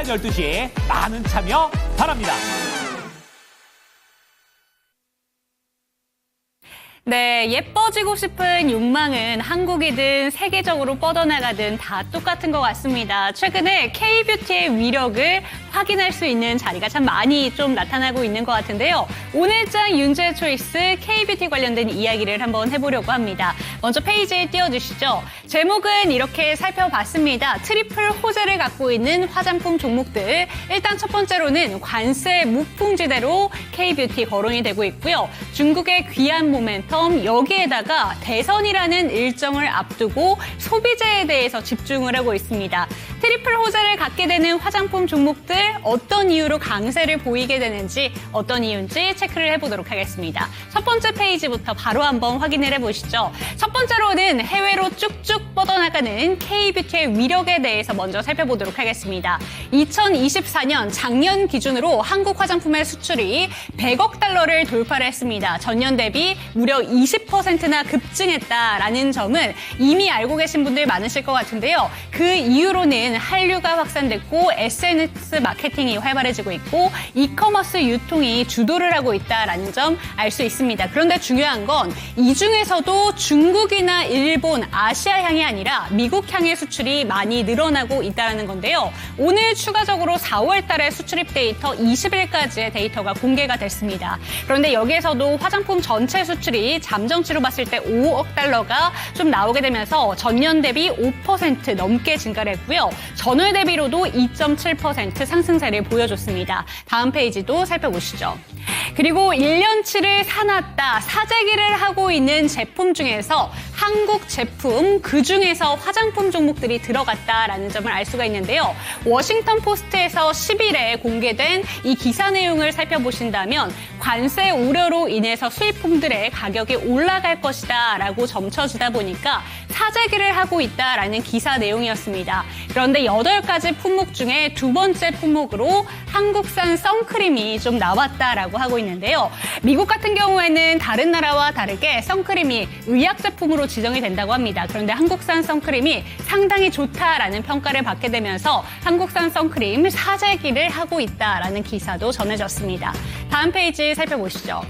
12시에 많은 참여 바랍니다. 네, 예뻐지고 싶은 욕망은 한국이든 세계적으로 뻗어나가든 다 똑같은 것 같습니다. 최근에 K-뷰티의 위력을 확인할 수 있는 자리가 참 많이 좀 나타나고 있는 것 같은데요. 오늘장 윤재 초이스 K-뷰티 관련된 이야기를 한번 해보려고 합니다. 먼저 페이지에 띄워주시죠. 제목은 이렇게 살펴봤습니다. 트리플 호재를 갖고 있는 화장품 종목들. 일단 첫 번째로는 관세 무풍지대로 K-뷰티 거론이 되고 있고요. 중국의 귀한 모멘텀, 여기에다가 대선이라는 일정을 앞두고 소비재에 대해서 집중을 하고 있습니다. 트리플 호재를 갖게 되는 화장품 종목들 어떤 이유로 강세를 보이게 되는지 어떤 이유인지 체크를 해보도록 하겠습니다. 첫 번째 페이지부터 바로 한번 확인을 해보시죠. 첫 번째로는 해외로 쭉쭉 뻗어나가는 K-뷰티의 위력에 대해서 먼저 살펴보도록 하겠습니다. 2024년 작년 기준으로 한국 화장품의 수출이 100억 달러를 돌파를 했습니다. 전년 대비 무려 20%나 급증했다라는 점은 이미 알고 계신 분들 많으실 것 같은데요. 그 이유로는 한류가 확산됐고 SNS 마케팅이 활발해지고 있고 이커머스 유통이 주도를 하고 있다라는 점 알 수 있습니다. 그런데 중요한 건 이 중에서도 중국이나 일본, 아시아향이 아니라 미국향의 수출이 많이 늘어나고 있다는 건데요. 오늘 추가적으로 4월 달에 수출입 데이터 20일까지의 데이터가 공개가 됐습니다. 그런데 여기에서도 화장품 전체 수출이 잠정치로 봤을 때 5억 달러가 좀 나오게 되면서 전년 대비 5% 넘게 증가를 했고요. 전월 대비로도 2.7% 상승세를 보여줬습니다. 다음 페이지도 살펴보시죠. 그리고 1년치를 사놨다, 사재기를 하고 있는 제품 중에서 한국 제품, 그중에서 화장품 종목들이 들어갔다라는 점을 알 수가 있는데요. 워싱턴 포스트에서 10일에 공개된 이 기사 내용을 살펴보신다면 관세 우려로 인해서 수입품들의 가격이 올라갈 것이다 라고 점쳐주다 보니까 사재기를 하고 있다라는 기사 내용이었습니다. 그런데 8가지 품목 중에 두 번째 품목으로 한국산 선크림이 좀 나왔다라고 하고 있는데요. 미국 같은 경우에는 다른 나라와 다르게 선크림이 의약 제품으로 지정이 된다고 합니다. 그런데 한국산 선크림이 상당히 좋다라는 평가를 받게 되면서 한국산 선크림 사재기를 하고 있다라는 기사도 전해졌습니다. 다음 페이지 살펴보시죠.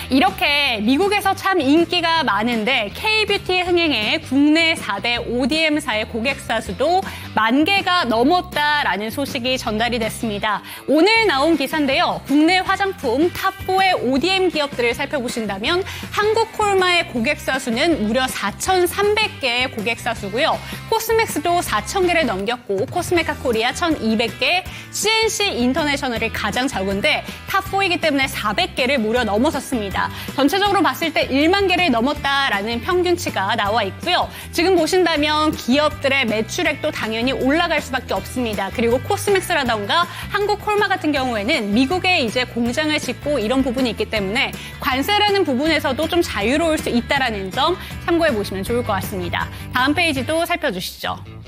이렇게 미국에서 참 인기가 많은데 K-뷰티 흥행에 국내 4대 ODM사의 고객사 수도 10,000개가 넘었다라는 소식이 전달이 됐습니다. 오늘 나온 기사인데요. 국내 화장품 탑4의 ODM 기업들을 살펴보신다면 한국콜마의 고객사 수는 무려 4,300개의 고객사 수고요. 코스맥스도 4,000개를 넘겼고 코스메카 코리아 1,200개, CNC 인터내셔널이 가장 적은데 탑4이기 때문에 400개를 무려 넘어섰습니다. 전체적으로 봤을 때 1만 개를 넘었다라는 평균치가 나와 있고요. 지금 보신다면 기업들의 매출액도 당연히 올라갈 수밖에 없습니다. 그리고 코스맥스라던가 한국콜마 같은 경우에는 미국에 이제 공장을 짓고 이런 부분이 있기 때문에 관세라는 부분에서도 좀 자유로울 수 있다라는 점 참고해 보시면 좋을 것 같습니다. 다음 페이지도 살펴주시죠.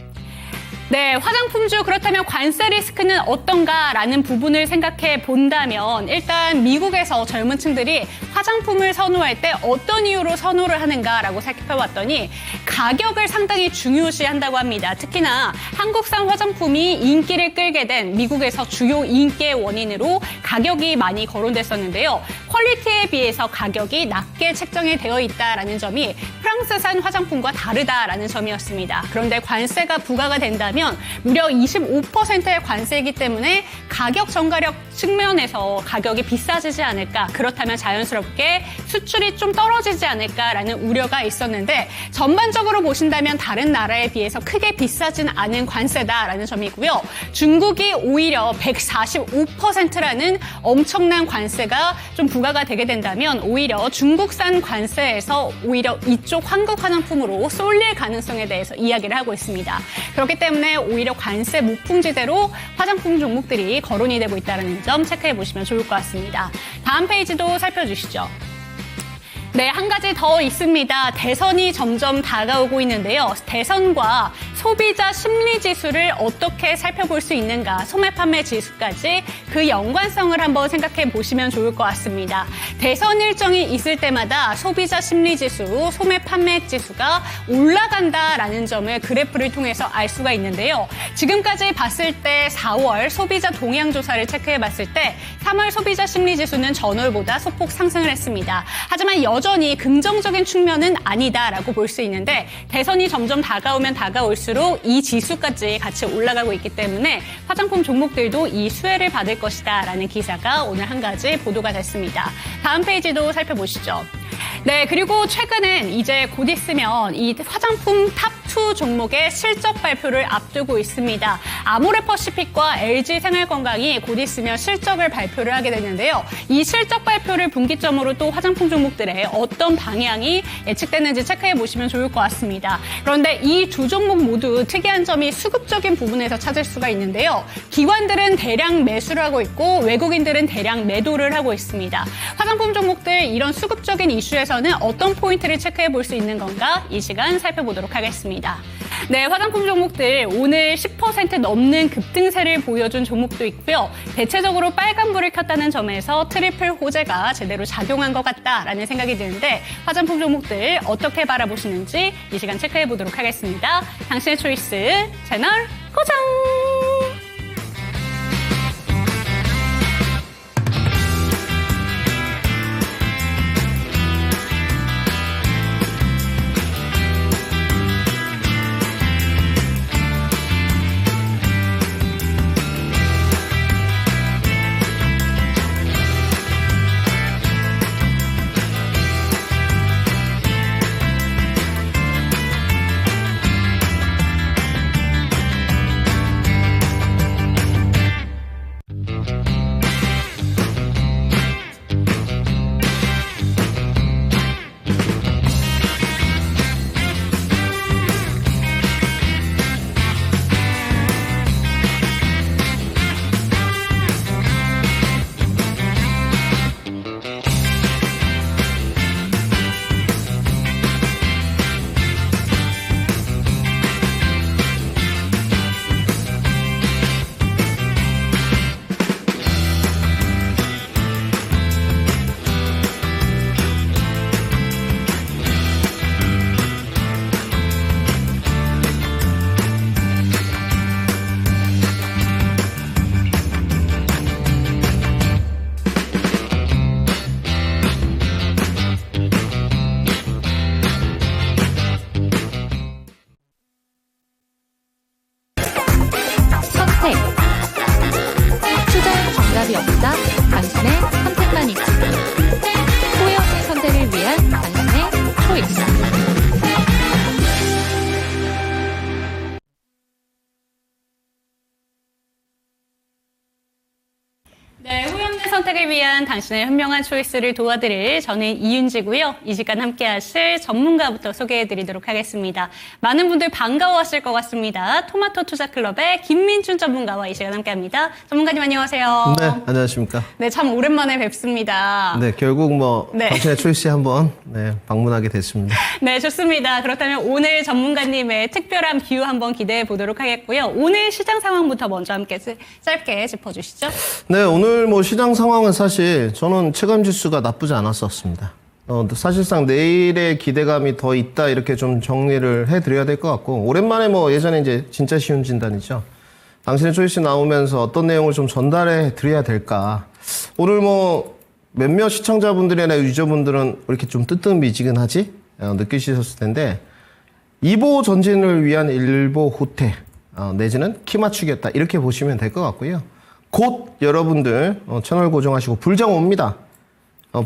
네, 화장품주 그렇다면 관세 리스크는 어떤가라는 부분을 생각해 본다면 일단 미국에서 젊은 층들이 화장품을 선호할 때 어떤 이유로 선호를 하는가라고 살펴봤더니 가격을 상당히 중요시한다고 합니다. 특히나 한국산 화장품이 인기를 끌게 된 미국에서 주요 인기의 원인으로 가격이 많이 거론됐었는데요. 퀄리티에 비해서 가격이 낮게 책정이 되어 있다라는 점이 프랑스산 화장품과 다르다라는 점이었습니다. 그런데 관세가 부과가 된다면 무려 25%의 관세이기 때문에 가격 전가력 측면에서 가격이 비싸지지 않을까, 그렇다면 자연스럽게 수출이 좀 떨어지지 않을까라는 우려가 있었는데 전반적으로 보신다면 다른 나라에 비해서 크게 비싸진 않은 관세다라는 점이고요. 중국이 오히려 145%라는 엄청난 관세가 좀 부과가 되게 된다면 오히려 중국산 관세에서 오히려 이쪽 한국 화장품으로 쏠릴 가능성에 대해서 이야기를 하고 있습니다. 그렇기 때문에 오히려 관세 무풍지대로 화장품 종목들이 거론이 되고 있다는 점 체크해 보시면 좋을 것 같습니다. 다음 페이지도 살펴주시죠. 네, 한 가지 더 있습니다. 대선이 점점 다가오고 있는데요. 대선과 소비자 심리 지수를 어떻게 살펴볼 수 있는가, 소매 판매 지수까지 그 연관성을 한번 생각해 보시면 좋을 것 같습니다. 대선 일정이 있을 때마다 소비자 심리 지수, 소매 판매 지수가 올라간다라는 점을 그래프를 통해서 알 수가 있는데요. 지금까지 봤을 때 4월 소비자 동향 조사를 체크해 봤을 때 3월 소비자 심리 지수는 전월보다 소폭 상승을 했습니다. 하지만 여전히 긍정적인 측면은 아니다라고 볼 수 있는데 대선이 점점 다가오면 다가올수록 이 지수까지 같이 올라가고 있기 때문에 화장품 종목들도 이 수혜를 받을 것이다라는 기사가 오늘 한 가지 보도가 됐습니다. 다음 페이지도 살펴보시죠. 네, 그리고 최근엔 이제 곧 있으면 이 화장품 탑2 종목의 실적 발표를 앞두고 있습니다. 아모레퍼시픽과 LG생활건강이 곧 있으면 실적을 발표를 하게 되는데요. 이 실적 발표를 분기점으로 또 화장품 종목들의 어떤 방향이 예측되는지 체크해 보시면 좋을 것 같습니다. 그런데 이 두 종목 모두 특이한 점이 수급적인 부분에서 찾을 수가 있는데요. 기관들은 대량 매수를 하고 있고 외국인들은 대량 매도를 하고 있습니다. 화장품 종목들 이런 수급적인 이슈에서는 어떤 포인트를 체크해 볼 수 있는 건가? 이 시간 살펴보도록 하겠습니다. 네, 화장품 종목들 오늘 10% 넘는 급등세를 보여준 종목도 있고요. 대체적으로 빨간불을 켰다는 점에서 트리플 호재가 제대로 작용한 것 같다라는 생각이 드는데 화장품 종목들 어떻게 바라보시는지 이 시간 체크해 보도록 하겠습니다. 당신의 초이스 채널 고정! 선택. 투자엔 정답이 없다. 당신의 선택만 있지. 후회 없는 선택을 위한 당신의 초이스. 네, 후회 없는 선택을 위한 당신의 현명한 초이스를 도와드릴 저는 이윤지고요. 이 시간 함께 하실 전문가부터 소개해드리도록 하겠습니다. 많은 분들 반가워하실 것 같습니다. 토마토 투자클럽의 김민준 전문가와 이 시간 함께합니다. 전문가님 안녕하세요. 네, 안녕하십니까. 네, 참 오랜만에 뵙습니다. 네, 결국 네. 당신의 초이스에 한번 방문하게 됐습니다. 네, 좋습니다. 그렇다면 오늘 전문가님의 특별한 뷰 한번 기대해 보도록 하겠고요. 오늘 시장 상황부터 먼저 함께 짧게 짚어주시죠. 네, 오늘 시장 상황은 사실 저는 체감 지수가 나쁘지 않았었습니다. 사실상 내일의 기대감이 더 있다 이렇게 좀 정리를 해드려야 될 것 같고 오랜만에 예전에 이제 진짜 쉬운 진단이죠. 당신의 초이스 나오면서 어떤 내용을 좀 전달해 드려야 될까. 오늘 몇몇 시청자분들이나 유저분들은 이렇게 좀 뜨뜻미지근하지 느끼셨을 텐데 2보 전진을 위한 1보 후퇴 내지는 키 맞추기였다 이렇게 보시면 될 것 같고요. 곧 여러분들 채널 고정하시고 불장 옵니다.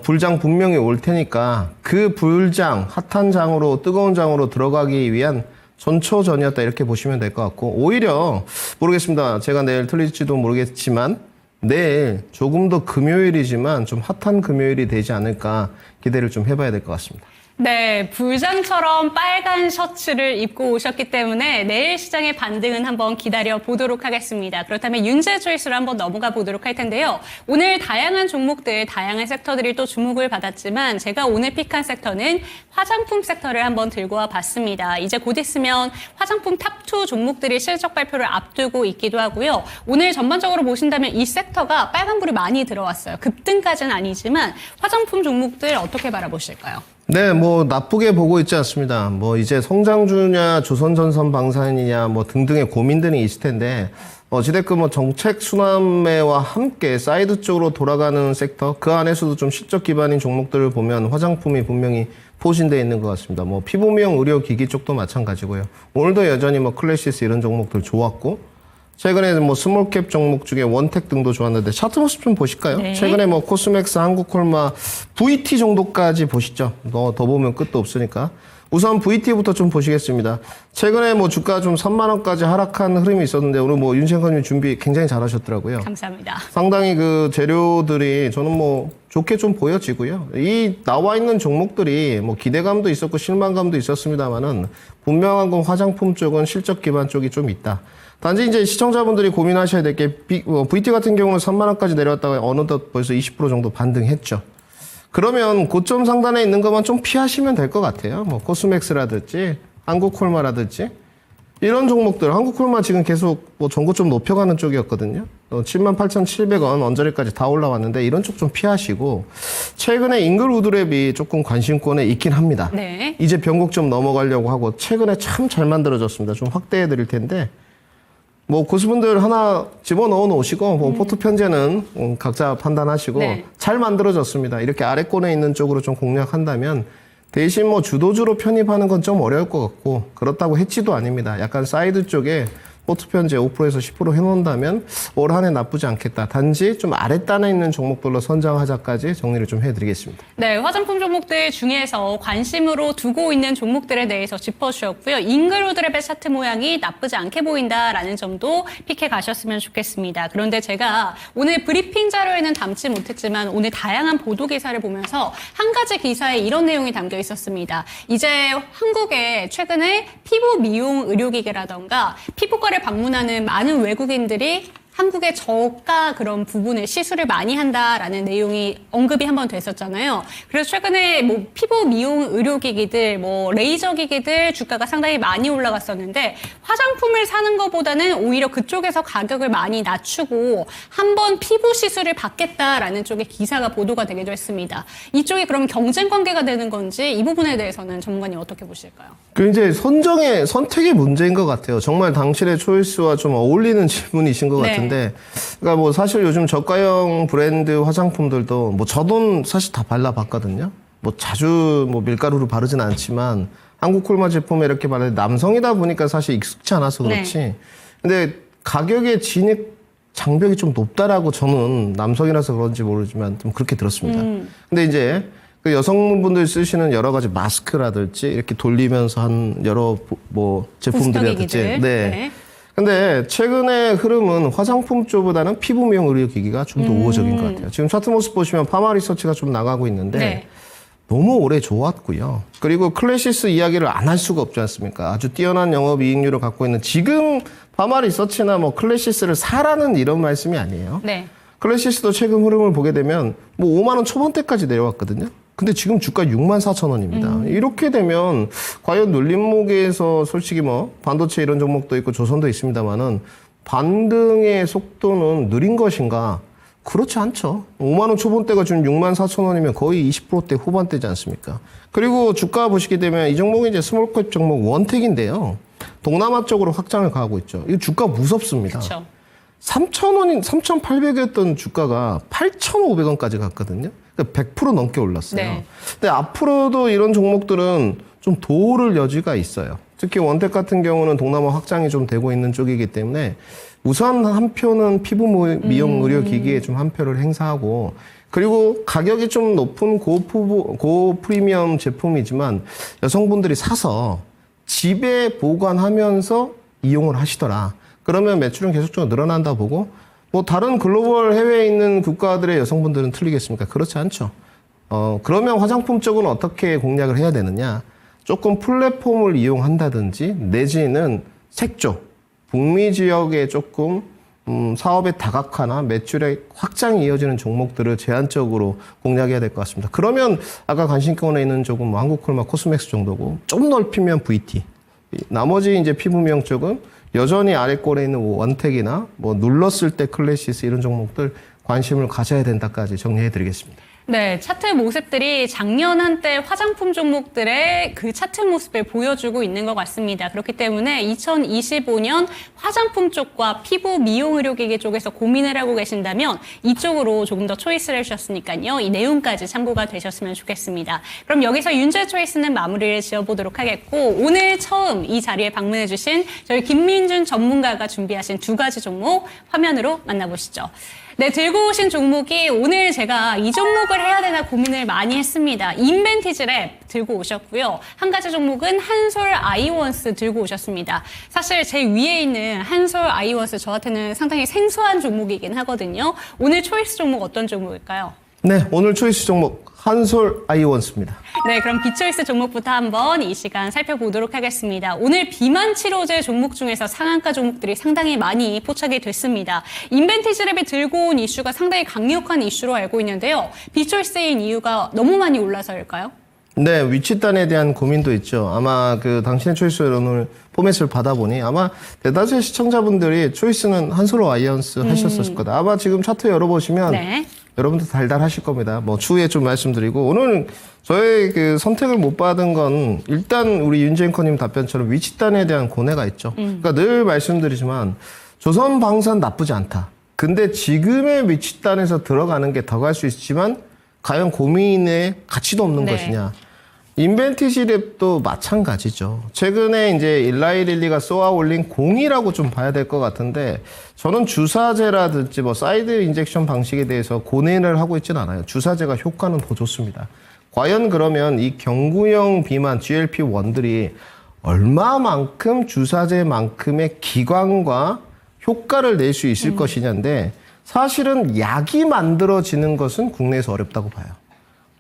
불장 분명히 올 테니까 그 불장 핫한 장으로 뜨거운 장으로 들어가기 위한 전초전이었다 이렇게 보시면 될 것 같고 오히려 모르겠습니다. 제가 내일 틀릴지도 모르겠지만 내일 조금 더 금요일이지만 좀 핫한 금요일이 되지 않을까 기대를 좀 해봐야 될 것 같습니다. 네, 불장처럼 빨간 셔츠를 입고 오셨기 때문에 내일 시장의 반등은 한번 기다려 보도록 하겠습니다. 그렇다면 윤재 초이스로 한번 넘어가 보도록 할 텐데요. 오늘 다양한 종목들, 다양한 섹터들이 또 주목을 받았지만 제가 오늘 픽한 섹터는 화장품 섹터를 한번 들고 와 봤습니다. 이제 곧 있으면 화장품 탑2 종목들이 실적 발표를 앞두고 있기도 하고요. 오늘 전반적으로 보신다면 이 섹터가 빨간불이 많이 들어왔어요. 급등까지는 아니지만 화장품 종목들 어떻게 바라보실까요? 네, 뭐 나쁘게 보고 있지 않습니다. 뭐 이제 성장주냐, 조선전선방산이냐, 뭐 등등의 고민들이 있을 텐데 어찌됐건 뭐 정책 순환매와 함께 사이드 쪽으로 돌아가는 섹터, 그 안에서도 좀 실적 기반인 종목들을 보면 화장품이 분명히 포진되어 있는 것 같습니다. 뭐 피부 미용 의료기기 쪽도 마찬가지고요. 오늘도 여전히 뭐 클래시스 이런 종목들 좋았고. 최근에 뭐 스몰캡 종목 중에 원택 등도 좋았는데 차트 모습 좀 보실까요? 네. 최근에 뭐 코스맥스, 한국콜마, VT 정도까지 보시죠. 더 보면 끝도 없으니까. 우선 VT부터 좀 보시겠습니다. 최근에 뭐 주가 좀 3만 원까지 하락한 흐름이 있었는데 오늘 뭐 윤생커님 준비 굉장히 잘하셨더라고요. 감사합니다. 상당히 그 재료들이 저는 뭐 좋게 좀 보여지고요. 이 나와 있는 종목들이 뭐 기대감도 있었고 실망감도 있었습니다만은 분명한 건 화장품 쪽은 실적 기반 쪽이 좀 있다. 단지 이제 시청자분들이 고민하셔야 될 게 VT 같은 경우는 3만 원까지 내려왔다가 어느덧 벌써 20% 정도 반등했죠. 그러면 고점 상단에 있는 것만 좀 피하시면 될 것 같아요. 뭐 코스맥스라든지 한국콜마라든지 이런 종목들, 한국콜마 지금 계속 뭐 전고점 높여가는 쪽이었거든요. 78,700원 언저리까지 다 올라왔는데 이런 쪽 좀 피하시고 최근에 잉글우드랩이 조금 관심권에 있긴 합니다. 네. 이제 변곡점 넘어가려고 하고 최근에 참 잘 만들어졌습니다. 좀 확대해 드릴 텐데 뭐 고수분들 하나 집어넣어 놓으시고 뭐 포트 편제는 각자 판단하시고 네. 잘 만들어졌습니다. 이렇게 아래권에 있는 쪽으로 좀 공략한다면 대신 뭐 주도주로 편입하는 건 좀 어려울 것 같고 그렇다고 해치도 아닙니다. 약간 사이드 쪽에 포트 편제 5%에서 10% 해놓는다면 올 한 해 나쁘지 않겠다. 단지 좀 아랫단에 있는 종목들로 선정하자까지 정리를 좀 해드리겠습니다. 네, 화장품 종목들 중에서 관심으로 두고 있는 종목들에 대해서 짚어주셨고요. 잉글우드랩의 차트 모양이 나쁘지 않게 보인다라는 점도 픽해 가셨으면 좋겠습니다. 그런데 제가 오늘 브리핑 자료에는 담지 못했지만 오늘 다양한 보도 기사를 보면서 한 가지 기사에 이런 내용이 담겨 있었습니다. 이제 한국에 최근에 피부 미용 의료기계라던가 피부과를 방문하는 많은 외국인들이 한국의 저가 그런 부분을 시술을 많이 한다라는 내용이 언급이 한번 됐었잖아요. 그래서 최근에 뭐 피부 미용 의료기기들, 뭐 레이저 기기들 주가가 상당히 많이 올라갔었는데 화장품을 사는 것보다는 오히려 그쪽에서 가격을 많이 낮추고 한번 피부 시술을 받겠다라는 쪽의 기사가 보도가 되기도 했습니다. 이쪽이 그럼 경쟁 관계가 되는 건지 이 부분에 대해서는 전문가님 어떻게 보실까요? 그 이제 선택의 문제인 것 같아요. 정말 당신의 초이스와 좀 어울리는 질문이신 것 네. 같은데. 그러니까 뭐 사실 요즘 저가형 브랜드 화장품들도 뭐 저도 사실 다 발라봤거든요. 뭐 자주 뭐 밀가루로 바르진 않지만 한국콜마 제품에 이렇게 바르는데 남성이다 보니까 사실 익숙치 않아서 그렇지. 네. 근데 가격의 진입 장벽이 좀 높다라고 저는 남성이라서 그런지 모르지만 좀 그렇게 들었습니다. 근데 이제 그 여성분들 쓰시는 여러 가지 마스크라든지 이렇게 돌리면서 한 여러 뭐 제품들이라든지. 네. 근데 최근의 흐름은 화장품 쪽보다는 피부 미용 의료기기가 좀 더 우호적인 것 같아요. 지금 차트 모습 보시면 파마 리서치가 좀 나가고 있는데 네. 너무 오래 좋았고요. 그리고 클래시스 이야기를 안 할 수가 없지 않습니까? 아주 뛰어난 영업이익률을 갖고 있는 지금 파마 리서치나 뭐 클래시스를 사라는 이런 말씀이 아니에요. 네. 클래시스도 최근 흐름을 보게 되면 뭐 5만 원 초반대까지 내려왔거든요. 근데 지금 주가 64,000원입니다. 이렇게 되면 과연 눌림목에서 솔직히 뭐 반도체 이런 종목도 있고 조선도 있습니다만은 반등의 속도는 느린 것인가? 그렇지 않죠. 5만 원 초반대가 지금 64,000원이면 거의 20%대 후반대지 않습니까? 그리고 주가 보시게 되면 이 종목이 이제 스몰캡 종목 원택인데요. 동남아 쪽으로 확장을 가하고 있죠. 이 주가 무섭습니다. 그렇죠. 3,000원인 3,800이었던 주가가 8,500원까지 갔거든요. 그러니까 100% 넘게 올랐어요. 네. 근데 앞으로도 이런 종목들은 좀 도를 여지가 있어요. 특히 원택 같은 경우는 동남아 확장이 좀 되고 있는 쪽이기 때문에 우선 한 표는 피부 미용 의료 기기에 좀 한 표를 행사하고 그리고 가격이 좀 높은 고프리미엄 제품이지만 여성분들이 사서 집에 보관하면서 이용을 하시더라. 그러면 매출은 계속적으로 늘어난다 보고 뭐 다른 글로벌 해외에 있는 국가들의 여성분들은 틀리겠습니까? 그렇지 않죠. 그러면 화장품 쪽은 어떻게 공략을 해야 되느냐? 조금 플랫폼을 이용한다든지 내지는 색조, 북미 지역에 조금 사업의 다각화나 매출의 확장이 이어지는 종목들을 제한적으로 공략해야 될 것 같습니다. 그러면 아까 관심권에 있는 쪽은 뭐 한국콜마, 코스맥스 정도고 좀 넓히면 VT. 나머지 이제 피부 미용 쪽은 여전히 아래꼴에 있는 원택이나 뭐 눌렀을 때 클래시스 이런 종목들 관심을 가져야 된다까지 정리해드리겠습니다. 네, 차트 모습들이 작년 한때 화장품 종목들의 그 차트 모습을 보여주고 있는 것 같습니다. 그렇기 때문에 2025년 화장품 쪽과 피부 미용 의료기기 쪽에서 고민을 하고 계신다면 이쪽으로 조금 더 초이스를 해주셨으니까요. 이 내용까지 참고가 되셨으면 좋겠습니다. 그럼 여기서 윤재 초이스는 마무리를 지어보도록 하겠고 오늘 처음 이 자리에 방문해주신 저희 김민준 전문가가 준비하신 두 가지 종목 화면으로 만나보시죠. 네, 들고 오신 종목이 오늘 제가 이 종목을 해야 되나 고민을 많이 했습니다. 인벤티지랩 들고 오셨고요. 한 가지 종목은 한솔 아이원스 들고 오셨습니다. 사실 제 위에 있는 한솔 아이원스 저한테는 상당히 생소한 종목이긴 하거든요. 오늘 초이스 종목 어떤 종목일까요? 네, 오늘 초이스 종목 한솔 아이원스입니다. 네, 그럼 비초이스 종목부터 한번 이 시간 살펴보도록 하겠습니다. 오늘 비만 치료제 종목 중에서 상한가 종목들이 상당히 많이 포착이 됐습니다. 인벤티지랩이 들고 온 이슈가 상당히 강력한 이슈로 알고 있는데요. 비초이스인 이유가 너무 많이 올라서일까요? 네, 위치단에 대한 고민도 있죠. 아마 그 당신의 초이스 오늘 포맷을 받아보니 아마 대다수의 시청자분들이 초이스는 한솔 아이언스 하셨을 거다. 아마 지금 차트 열어보시면 네. 여러분들 달달하실 겁니다. 뭐 추후에 좀 말씀드리고 오늘 저의 그 선택을 못 받은 건 일단 우리 윤지 앵커님 답변처럼 위치단에 대한 고뇌가 있죠. 그러니까 늘 말씀드리지만 조선방산 나쁘지 않다. 근데 지금의 위치단에서 들어가는 게 더 갈 수 있지만 과연 고민의 가치도 없는 네. 것이냐. 인벤티지랩도 마찬가지죠. 최근에 이제 일라이릴리가 쏘아 올린 공이라고 좀 봐야 될 것 같은데 저는 주사제라든지 뭐 사이드 인젝션 방식에 대해서 고뇌를 하고 있지는 않아요. 주사제가 효과는 더 좋습니다. 과연 그러면 이 경구용 비만 GLP-1들이 얼마만큼 주사제만큼의 기관과 효과를 낼 수 있을 것이냐인데 사실은 약이 만들어지는 것은 국내에서 어렵다고 봐요.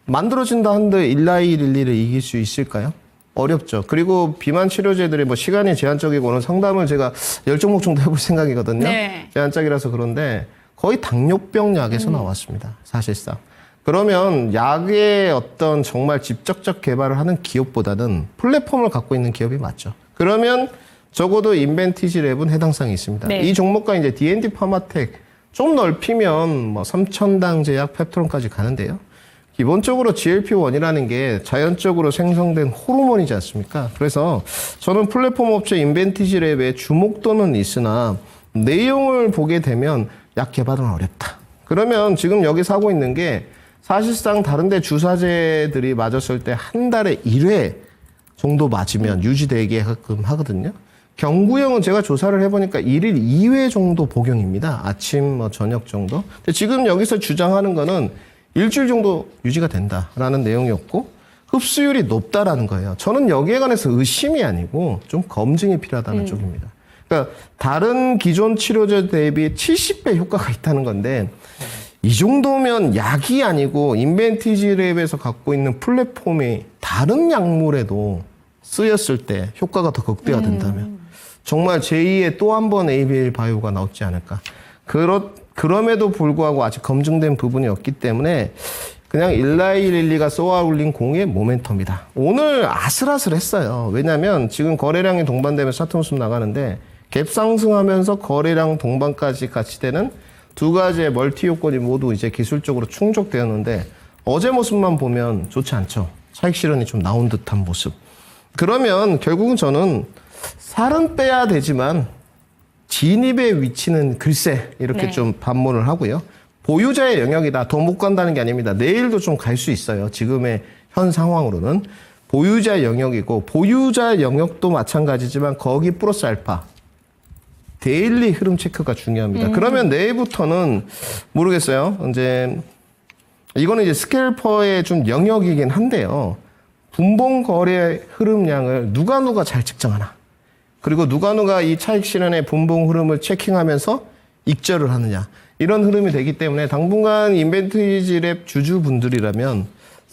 만들어진다 한들 일라이릴리를 이길 수 있을까요? 어렵죠. 그리고 비만 치료제들이 뭐 시간이 제한적이고 오늘 상담을 제가 10종목 정도 해볼 생각이거든요. 네. 제한적이라서 그런데 거의 당뇨병 약에서 나왔습니다. 사실상. 그러면 약의 어떤 정말 직접적 개발을 하는 기업보다는 플랫폼을 갖고 있는 기업이 맞죠. 그러면 적어도 인벤티지랩은 해당성이 있습니다. 네. 이 종목과 이제 D&D 파마텍 좀 넓히면 뭐 3,000당 제약 펩토론까지 가는데요. 기본적으로 GLP-1이라는 게 자연적으로 생성된 호르몬이지 않습니까? 그래서 저는 플랫폼 업체 인벤티지랩에 주목도는 있으나 내용을 보게 되면 약 개발은 어렵다. 그러면 지금 여기서 하고 있는 게 사실상 다른 데 주사제들이 맞았을 때 한 달에 1회 정도 맞으면 유지되게끔 하거든요. 경구형은 제가 조사를 해보니까 1일 2회 정도 복용입니다. 아침, 뭐 저녁 정도. 근데 지금 여기서 주장하는 거는 일주일 정도 유지가 된다라는 내용이었고 흡수율이 높다라는 거예요. 저는 여기에 관해서 의심이 아니고 좀 검증이 필요하다는 쪽입니다. 그러니까 다른 기존 치료제 대비 70배 효과가 있다는 건데 이 정도면 약이 아니고 인벤티지랩에서 갖고 있는 플랫폼이 다른 약물에도 쓰였을 때 효과가 더 극대화된다면 정말 제2의 또 한 번 ABL 바이오가 나오지 않을까. 그럼에도 불구하고 아직 검증된 부분이 없기 때문에 그냥 일라이릴리가 쏘아올린 공의 모멘텀이다. 오늘 아슬아슬했어요. 왜냐하면 지금 거래량이 동반되면서 차트 모습 나가는데 갭 상승하면서 거래량 동반까지 같이 되는 두 가지의 멀티 요건이 모두 이제 기술적으로 충족되었는데 어제 모습만 보면 좋지 않죠. 차익 실현이 좀 나온 듯한 모습. 그러면 결국은 저는 살은 빼야 되지만 진입의 위치는 글쎄 이렇게 네. 좀 반문을 하고요. 보유자의 영역이다. 더 못 간다는 게 아닙니다. 내일도 좀 갈 수 있어요. 지금의 현 상황으로는. 보유자의 영역이고 보유자의 영역도 마찬가지지만 거기 플러스 알파. 데일리 흐름 체크가 중요합니다. 그러면 내일부터는 모르겠어요. 이제 이거는 이제 스캘퍼의 좀 영역이긴 한데요. 분봉 거래 흐름량을 누가 잘 측정하나. 그리고 누가 이 차익 실현의 분봉 흐름을 체킹하면서 익절을 하느냐. 이런 흐름이 되기 때문에 당분간 인벤티지랩 주주분들이라면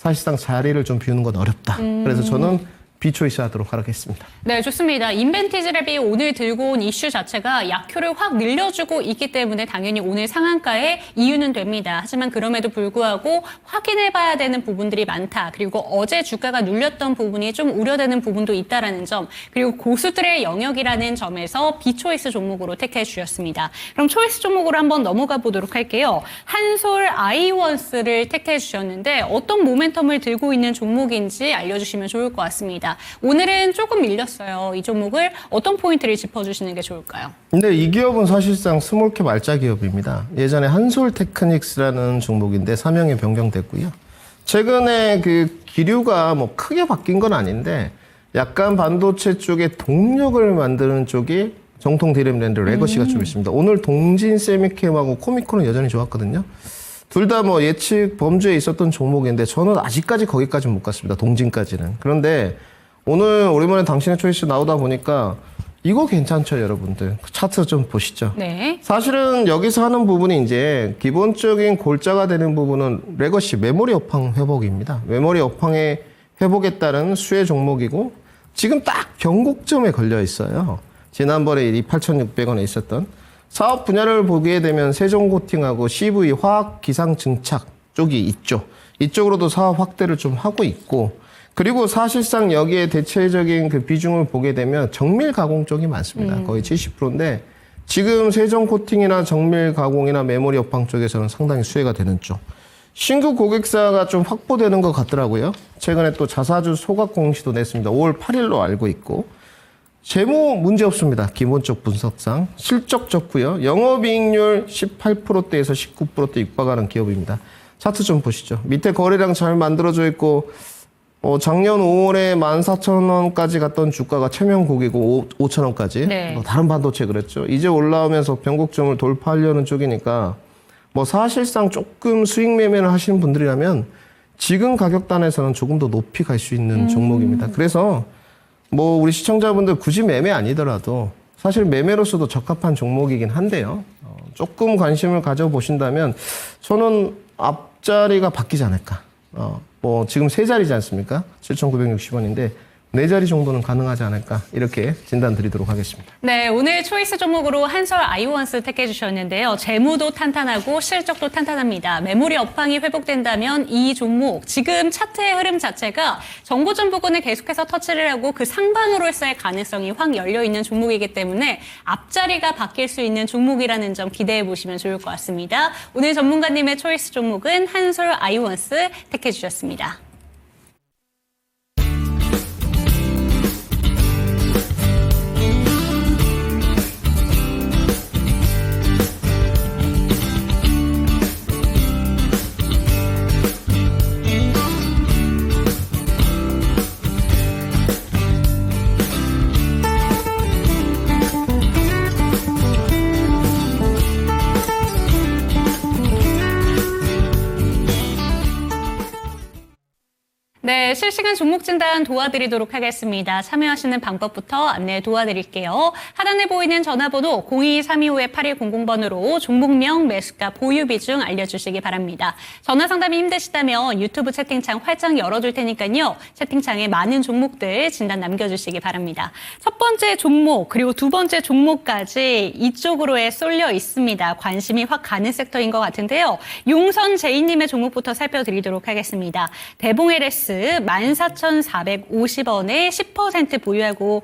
사실상 자리를 좀 비우는 건 어렵다. 그래서 저는 비초이스 하도록 하겠습니다. 네, 좋습니다. 인벤티지랩이 오늘 들고 온 이슈 자체가 약효를 확 늘려주고 있기 때문에 당연히 오늘 상한가에 이유는 됩니다. 하지만 그럼에도 불구하고 확인해봐야 되는 부분들이 많다. 그리고 어제 주가가 눌렸던 부분이 좀 우려되는 부분도 있다라는 점, 그리고 고수들의 영역이라는 점에서 비초이스 종목으로 택해 주셨습니다. 그럼 초이스 종목으로 한번 넘어가 보도록 할게요. 한솔 아이원스를 택해 주셨는데 어떤 모멘텀을 들고 있는 종목인지 알려주시면 좋을 것 같습니다. 오늘은 조금 밀렸어요. 이 종목을 어떤 포인트를 짚어주시는 게 좋을까요? 근데 이 기업은 사실상 스몰캡 알짜 기업입니다. 예전에 한솔 테크닉스라는 종목인데 사명이 변경됐고요. 최근에 그 기류가 뭐 크게 바뀐 건 아닌데 약간 반도체 쪽에 동력을 만드는 쪽이 정통 디램랜드 레거시가 좀 있습니다. 오늘 동진 세미캠하고 코미콘은 여전히 좋았거든요. 둘 다 뭐 예측 범주에 있었던 종목인데 저는 아직까지 거기까지는 못 갔습니다. 동진까지는. 그런데 오늘 오랜만에 당신의 초이스 나오다 보니까 이거 괜찮죠, 여러분들? 차트 좀 보시죠. 네. 사실은 여기서 하는 부분이 이제 기본적인 골자가 되는 부분은 레거시 메모리 업황 회복입니다. 메모리 업황의 회복에 따른 수혜 종목이고 지금 딱 변곡점에 걸려 있어요. 지난번에 이 8,600원에 있었던 사업 분야를 보게 되면 세종 코팅하고 CV 화학 기상 증착 쪽이 있죠. 이쪽으로도 사업 확대를 좀 하고 있고 그리고 사실상 여기에 대체적인 그 비중을 보게 되면 정밀 가공 쪽이 많습니다. 거의 70%인데 지금 세정 코팅이나 정밀 가공이나 메모리 업황 쪽에서는 상당히 수혜가 되는 쪽. 신규 고객사가 좀 확보되는 것 같더라고요. 최근에 또 자사주 소각 공시도 냈습니다. 5월 8일로 알고 있고. 재무 문제 없습니다. 기본적 분석상. 실적 좋고요. 영업이익률 18%대에서 19%대 육박하는 기업입니다. 차트 좀 보시죠. 밑에 거래량 잘 만들어져 있고 작년 5월에 14,000원까지 갔던 주가가 체면곡이고 5,000원까지. 네. 다른 반도체 그랬죠. 이제 올라오면서 변곡점을 돌파하려는 쪽이니까 뭐 사실상 조금 수익 매매를 하시는 분들이라면 지금 가격단에서는 조금 더 높이 갈 수 있는 종목입니다. 그래서 뭐 우리 시청자분들 굳이 매매 아니더라도 사실 매매로서도 적합한 종목이긴 한데요. 조금 관심을 가져보신다면 저는 앞자리가 바뀌지 않을까. 뭐 지금 세 자리지 않습니까? 7,960원인데 네 자리 정도는 가능하지 않을까 이렇게 진단 드리도록 하겠습니다. 네, 오늘 초이스 종목으로 한솔 아이원스 택해 주셨는데요. 재무도 탄탄하고 실적도 탄탄합니다. 메모리 업황이 회복된다면 이 종목 지금 차트의 흐름 자체가 정고점 부근을 계속해서 터치를 하고 그 상방으로서의 가능성이 확 열려 있는 종목이기 때문에 앞자리가 바뀔 수 있는 종목이라는 점 기대해 보시면 좋을 것 같습니다. 오늘 전문가님의 초이스 종목은 한솔 아이원스 택해 주셨습니다. 네, 실시간 종목 진단 도와드리도록 하겠습니다. 참여하시는 방법부터 안내 도와드릴게요. 하단에 보이는 전화번호 02-325-8100번으로 종목명, 매수가, 보유 비중 알려주시기 바랍니다. 전화 상담이 힘드시다면 유튜브 채팅창 활짝 열어둘 테니까요. 채팅창에 많은 종목들 진단 남겨주시기 바랍니다. 첫 번째 종목 그리고 두 번째 종목까지 이쪽으로에 쏠려 있습니다. 관심이 확 가는 섹터인 것 같은데요. 용선 제이님의 종목부터 살펴드리도록 하겠습니다. 대봉 LS 14,450원에 10% 보유하고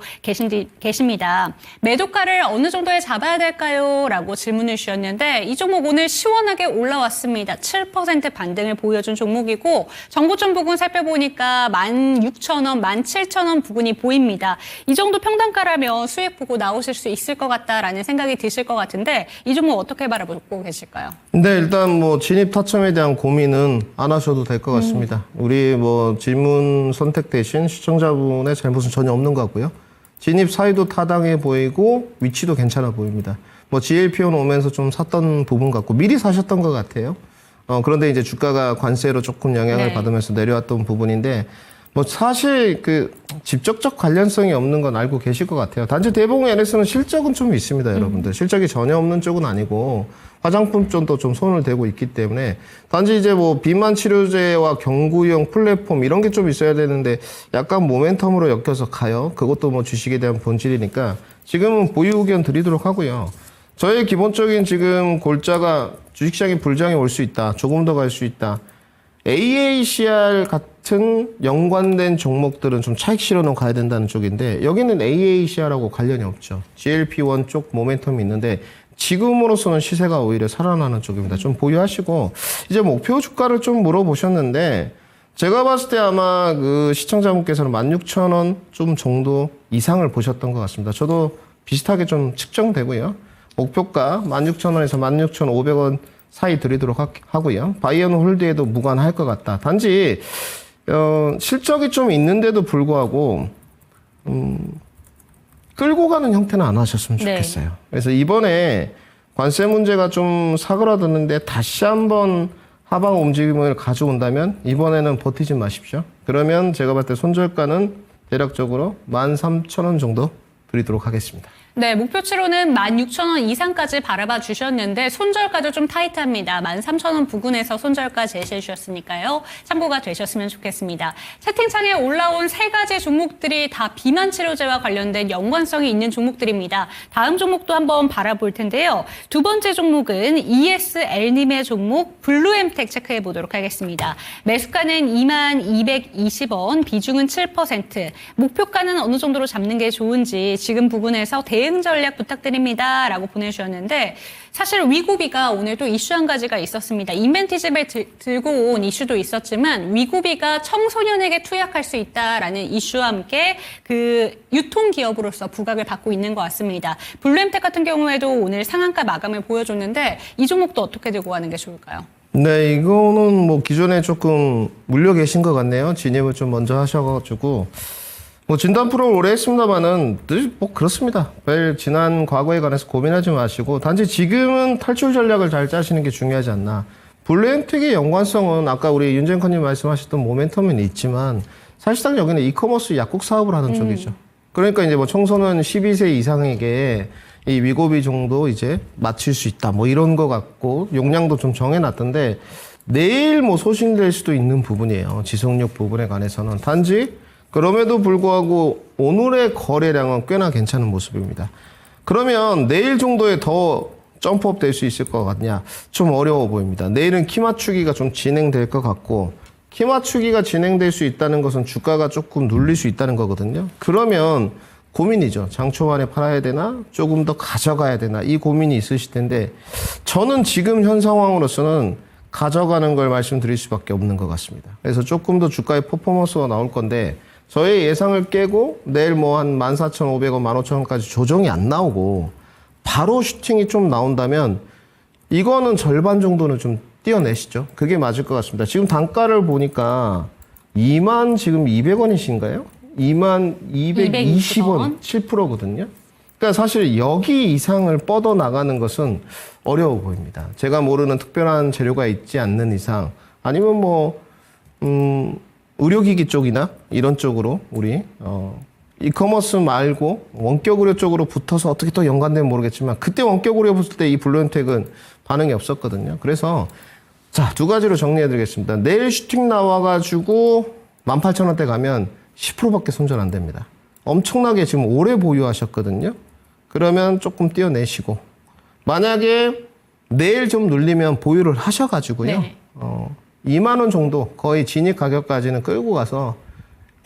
계십니다. 매도가를 어느 정도에 잡아야 될까요? 라고 질문을 주셨는데 이 종목 오늘 시원하게 올라왔습니다. 7% 반등을 보여준 종목이고 정고점 부근 살펴보니까 16,000원, 17,000원 부근이 보입니다. 이 정도 평단가라면 수익 보고 나오실 수 있을 것 같다라는 생각이 드실 것 같은데 이 종목 어떻게 바라보고 계실까요? 네, 일단 뭐 진입 타점에 대한 고민은 안 하셔도 될 것 같습니다. 우리 뭐 질문 선택 대신 시청자분의 잘못은 전혀 없는 것 같고요. 진입 사이도 타당해 보이고 위치도 괜찮아 보입니다. 뭐 GLPO는 오면서 좀 샀던 부분 같고 미리 사셨던 것 같아요. 그런데 이제 주가가 관세로 조금 영향을 받으면서 내려왔던 부분인데 뭐 사실 그 직접적 관련성이 없는 건 알고 계실 것 같아요. 단지 대부분 NS는 실적은 좀 있습니다, 여러분들. 실적이 전혀 없는 쪽은 아니고 화장품 쪽도 좀 손을 대고 있기 때문에 단지 이제 뭐 비만 치료제와 경구용 플랫폼 이런 게 좀 있어야 되는데 약간 모멘텀으로 엮여서 가요. 그것도 뭐 주식에 대한 본질이니까 지금은 보유 의견 드리도록 하고요. 저의 기본적인 지금 골자가 주식시장에 불장이 올 수 있다. 조금 더 갈 수 있다. AACR 같은 연관된 종목들은 좀 차익 실현으로 가야 된다는 쪽인데 여기는 AACR하고 관련이 없죠. GLP-1 쪽 모멘텀이 있는데 지금으로서는 시세가 오히려 살아나는 쪽입니다. 좀 보유하시고 이제 목표 주가를 좀 물어보셨는데 제가 봤을 때 아마 그 시청자분께서는 16,000원 좀 정도 이상을 보셨던 것 같습니다. 저도 비슷하게 좀 측정되고요. 목표가 16,000원에서 16,500원 사이 드리도록 하고요. 바이오는 홀드에도 무관할 것 같다. 단지 실적이 좀 있는데도 불구하고 끌고 가는 형태는 안 하셨으면 좋겠어요. 네. 그래서 이번에 관세 문제가 좀 사그라드는데 다시 한번 하방 움직임을 가져온다면 이번에는 버티지 마십시오. 그러면 제가 봤을 때 손절가는 대략적으로 13,000원 정도 드리도록 하겠습니다. 네, 목표치로는 16,000원 이상까지 바라봐 주셨는데 손절가도 좀 타이트합니다. 13,000원 부근에서 손절가 제시해 주셨으니까요. 참고가 되셨으면 좋겠습니다. 채팅창에 올라온 세 가지 종목들이 다 비만 치료제와 관련된 연관성이 있는 종목들입니다. 다음 종목도 한번 바라볼 텐데요. 두 번째 종목은 ESL님의 종목 블루엠텍 체크해 보도록 하겠습니다. 매수가는 22,220원, 비중은 7%. 목표가는 어느 정도로 잡는 게 좋은지 지금 부분에서 대응 전략 부탁드립니다. 라고 보내주셨는데 사실 위고비가 오늘 또 이슈 한 가지가 있었습니다. 인벤티집을 들고 온 이슈도 있었지만 위고비가 청소년에게 투약할 수 있다라는 이슈와 함께 그 유통기업으로서 부각을 받고 있는 것 같습니다. 블루엠텍 같은 경우에도 오늘 상한가 마감을 보여줬는데 이 종목도 어떻게 들고 가는 게 좋을까요? 네, 이거는 뭐 기존에 조금 물려 계신 것 같네요. 진입을 좀 먼저 하셔가지고 뭐 진단 프로를 오래 했습니다만은 뭐 그렇습니다. 별 지난 과거에 관해서 고민하지 마시고 단지 지금은 탈출 전략을 잘 짜시는 게 중요하지 않나. 블루엠텍의 연관성은 아까 우리 윤재커님 말씀하셨던 모멘텀은 있지만 사실상 여기는 이커머스 약국 사업을 하는 쪽이죠. 그러니까 이제 뭐 청소년 12세 이상에게 이 위고비 정도 이제 맞출 수 있다. 뭐 이런 거 같고 용량도 좀 정해놨던데 내일 뭐 소진될 수도 있는 부분이에요. 지속력 부분에 관해서는 단지 그럼에도 불구하고 오늘의 거래량은 꽤나 괜찮은 모습입니다. 그러면 내일 정도에 더 점프업 될 수 있을 것 같냐? 좀 어려워 보입니다. 내일은 키 맞추기가 좀 진행될 것 같고 키 맞추기가 진행될 수 있다는 것은 주가가 조금 눌릴 수 있다는 거거든요. 그러면 고민이죠. 장초반에 팔아야 되나? 조금 더 가져가야 되나? 이 고민이 있으실 텐데 저는 지금 현 상황으로서는 가져가는 걸 말씀드릴 수밖에 없는 것 같습니다. 그래서 조금 더 주가의 퍼포먼스가 나올 건데 저의 예상을 깨고 내일 뭐 한 14,500원, 15,000원까지 조정이 안 나오고 바로 슈팅이 좀 나온다면 이거는 절반 정도는 좀 띄어내시죠. 그게 맞을 것 같습니다. 지금 단가를 보니까 2만 지금 200원이신가요? 22,220원, 7%거든요. 그러니까 사실 여기 이상을 뻗어 나가는 것은 어려워 보입니다. 제가 모르는 특별한 재료가 있지 않는 이상 아니면 뭐 의료기기 쪽이나 이런 쪽으로 우리 이커머스 말고 원격 의료 쪽으로 붙어서 어떻게 또 연관되면 모르겠지만 그때 원격 의료 붙을 때 이 블루엠텍은 반응이 없었거든요. 그래서 자, 두 가지로 정리해드리겠습니다. 내일 슈팅 나와가지고 18,000원대 가면 10%밖에 손절 안 됩니다. 엄청나게 지금 오래 보유하셨거든요. 그러면 조금 띄어내시고 만약에 내일 좀 눌리면 보유를 하셔가지고요. 네. 2만 원 정도 거의 진입 가격까지는 끌고 가서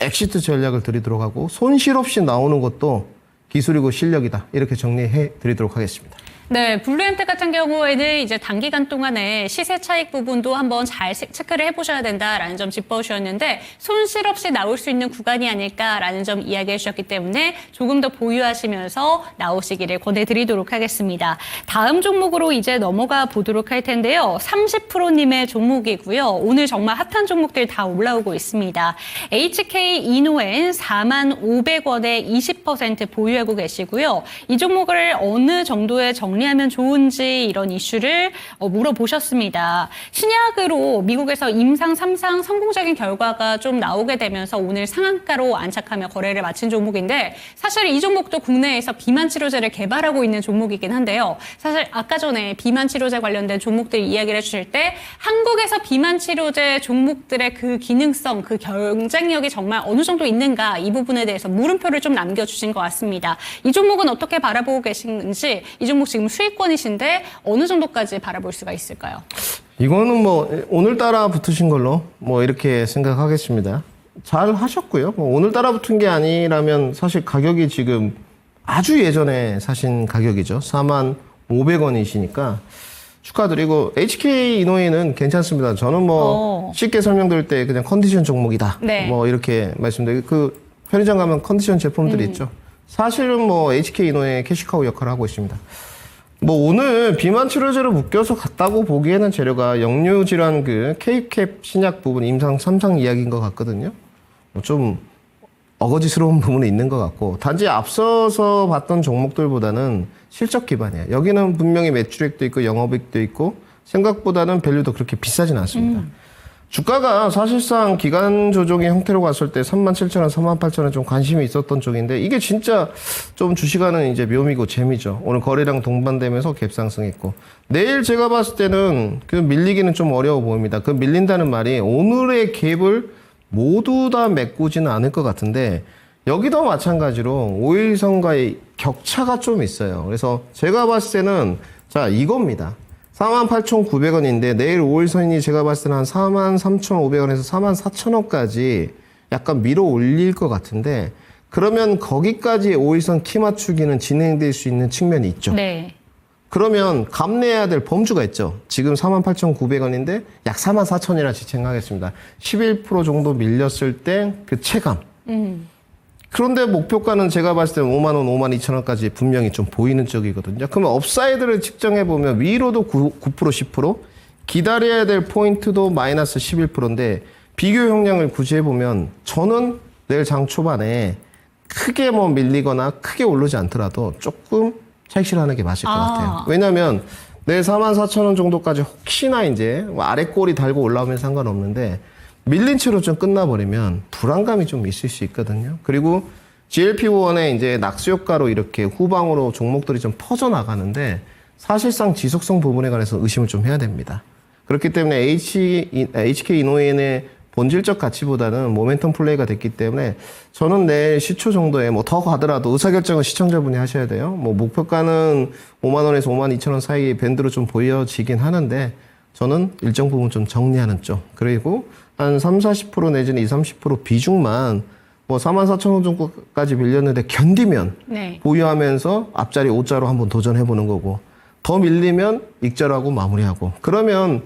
엑시트 전략을 드리도록 하고 손실 없이 나오는 것도 기술이고 실력이다. 이렇게 정리해 드리도록 하겠습니다. 네, 블루엠텍 같은 경우에는 이제 단기간 동안에 시세 차익 부분도 한번 잘 체크를 해보셔야 된다라는 점 짚어주셨는데 손실 없이 나올 수 있는 구간이 아닐까라는 점 이야기해 주셨기 때문에 조금 더 보유하시면서 나오시기를 권해드리도록 하겠습니다. 다음 종목으로 이제 넘어가 보도록 할 텐데요. 30%님의 종목이고요. 오늘 정말 핫한 종목들 다 올라오고 있습니다. HK 이노엔 45,500원에 20% 보유하고 계시고요. 이 종목을 어느 정도의 정리하면 좋은지 이런 이슈를 물어보셨습니다. 신약으로 미국에서 임상 3상 성공적인 결과가 좀 나오게 되면서 오늘 상한가로 안착하며 거래를 마친 종목인데 사실 이 종목도 국내에서 비만 치료제를 개발하고 있는 종목이긴 한데요. 사실 아까 전에 비만 치료제 관련된 종목들 이야기를 해주실 때 한국에서 비만 치료제 종목들의 그 기능성, 그 경쟁력이 정말 어느 정도 있는가 이 부분에 대해서 물음표를 좀 남겨주신 것 같습니다. 이 종목은 어떻게 바라보고 계신지 이 종목 지금 수익권이신데 어느 정도까지 바라볼 수가 있을까요? 이거는 뭐 오늘따라 붙으신 걸로 뭐 이렇게 생각하겠습니다. 잘 하셨고요. 뭐 오늘따라 붙은 게 아니라면 사실 가격이 지금 아주 예전에 사신 가격이죠. 45,500원이시니까 축하드리고 HK 이노이는 괜찮습니다. 저는 뭐 쉽게 설명드릴 때 그냥 컨디션 종목이다. 네. 뭐 이렇게 말씀드리고 그 편의점 가면 컨디션 제품들이 있죠. 사실은 뭐 HK 이노이의 캐시카우 역할을 하고 있습니다. 뭐 오늘 비만 치료제로 묶여서 갔다고 보기에는 재료가 역류 질환 그 K캡 신약 부분 임상 3상 이야기인 것 같거든요. 뭐 좀 어거지스러운 부분이 있는 것 같고 단지 앞서서 봤던 종목들보다는 실적 기반이에요. 여기는 분명히 매출액도 있고 영업이익도 있고 생각보다는 밸류도 그렇게 비싸진 않습니다. 주가가 사실상 기간 조정의 형태로 갔을 때 37,000원, 38,000원 좀 관심이 있었던 쪽인데 이게 진짜 좀 주식하는 이제 묘미고 재미죠. 오늘 거래량 동반되면서 갭상승했고 내일 제가 봤을 때는 그 밀리기는 좀 어려워 보입니다. 그 밀린다는 말이 오늘의 갭을 모두 다 메꾸지는 않을 것 같은데 여기도 마찬가지로 5일선과의 격차가 좀 있어요. 그래서 제가 봤을 때는 자 이겁니다. 48,900원인데 내일 5일선이 제가 봤을 때는 한 43,500원에서 44,000원까지 약간 밀어 올릴 것 같은데 그러면 거기까지 5일선 키 맞추기는 진행될 수 있는 측면이 있죠. 네. 그러면 감내해야 될 범주가 있죠. 지금 48,900원인데 약 44,000원이라 지칭하겠습니다. 11% 정도 밀렸을 때 그 체감. 그런데 목표가는 제가 봤을 때는 5만 원, 5만 2천 원까지 분명히 좀 보이는 쪽이거든요. 그러면 업사이드를 측정해보면 위로도 9%, 10%, 기다려야 될 포인트도 마이너스 11%인데 비교 형량을 굳이 해보면 저는 내일 장 초반에 크게 뭐 밀리거나 크게 오르지 않더라도 조금 차익 실현하는 게 맞을 것 같아요. 왜냐하면 내일 44,000원 정도까지 혹시나 이제 아래 꼬리 달고 올라오면 상관없는데 밀린 채로 좀 끝나버리면 불안감이 좀 있을 수 있거든요. 그리고 GLP-1의 이제 낙수 효과로 이렇게 후방으로 종목들이 좀 퍼져나가는데 사실상 지속성 부분에 관해서 의심을 좀 해야 됩니다. 그렇기 때문에 HK 이노엔의 본질적 가치보다는 모멘텀 플레이가 됐기 때문에 저는 내일 시초 정도에 뭐 더 가더라도 의사결정은 시청자분이 하셔야 돼요. 뭐 목표가는 5만 원에서 5만 2천 원 사이 밴드로 좀 보여지긴 하는데 저는 일정 부분 좀 정리하는 쪽. 그리고 한 30-40% 내지는 20-30% 비중만 뭐 44,000원 정도까지 밀렸는데 견디면 네. 보유하면서 앞자리 5자로 한번 도전해보는 거고 더 밀리면 익절하고 마무리하고 그러면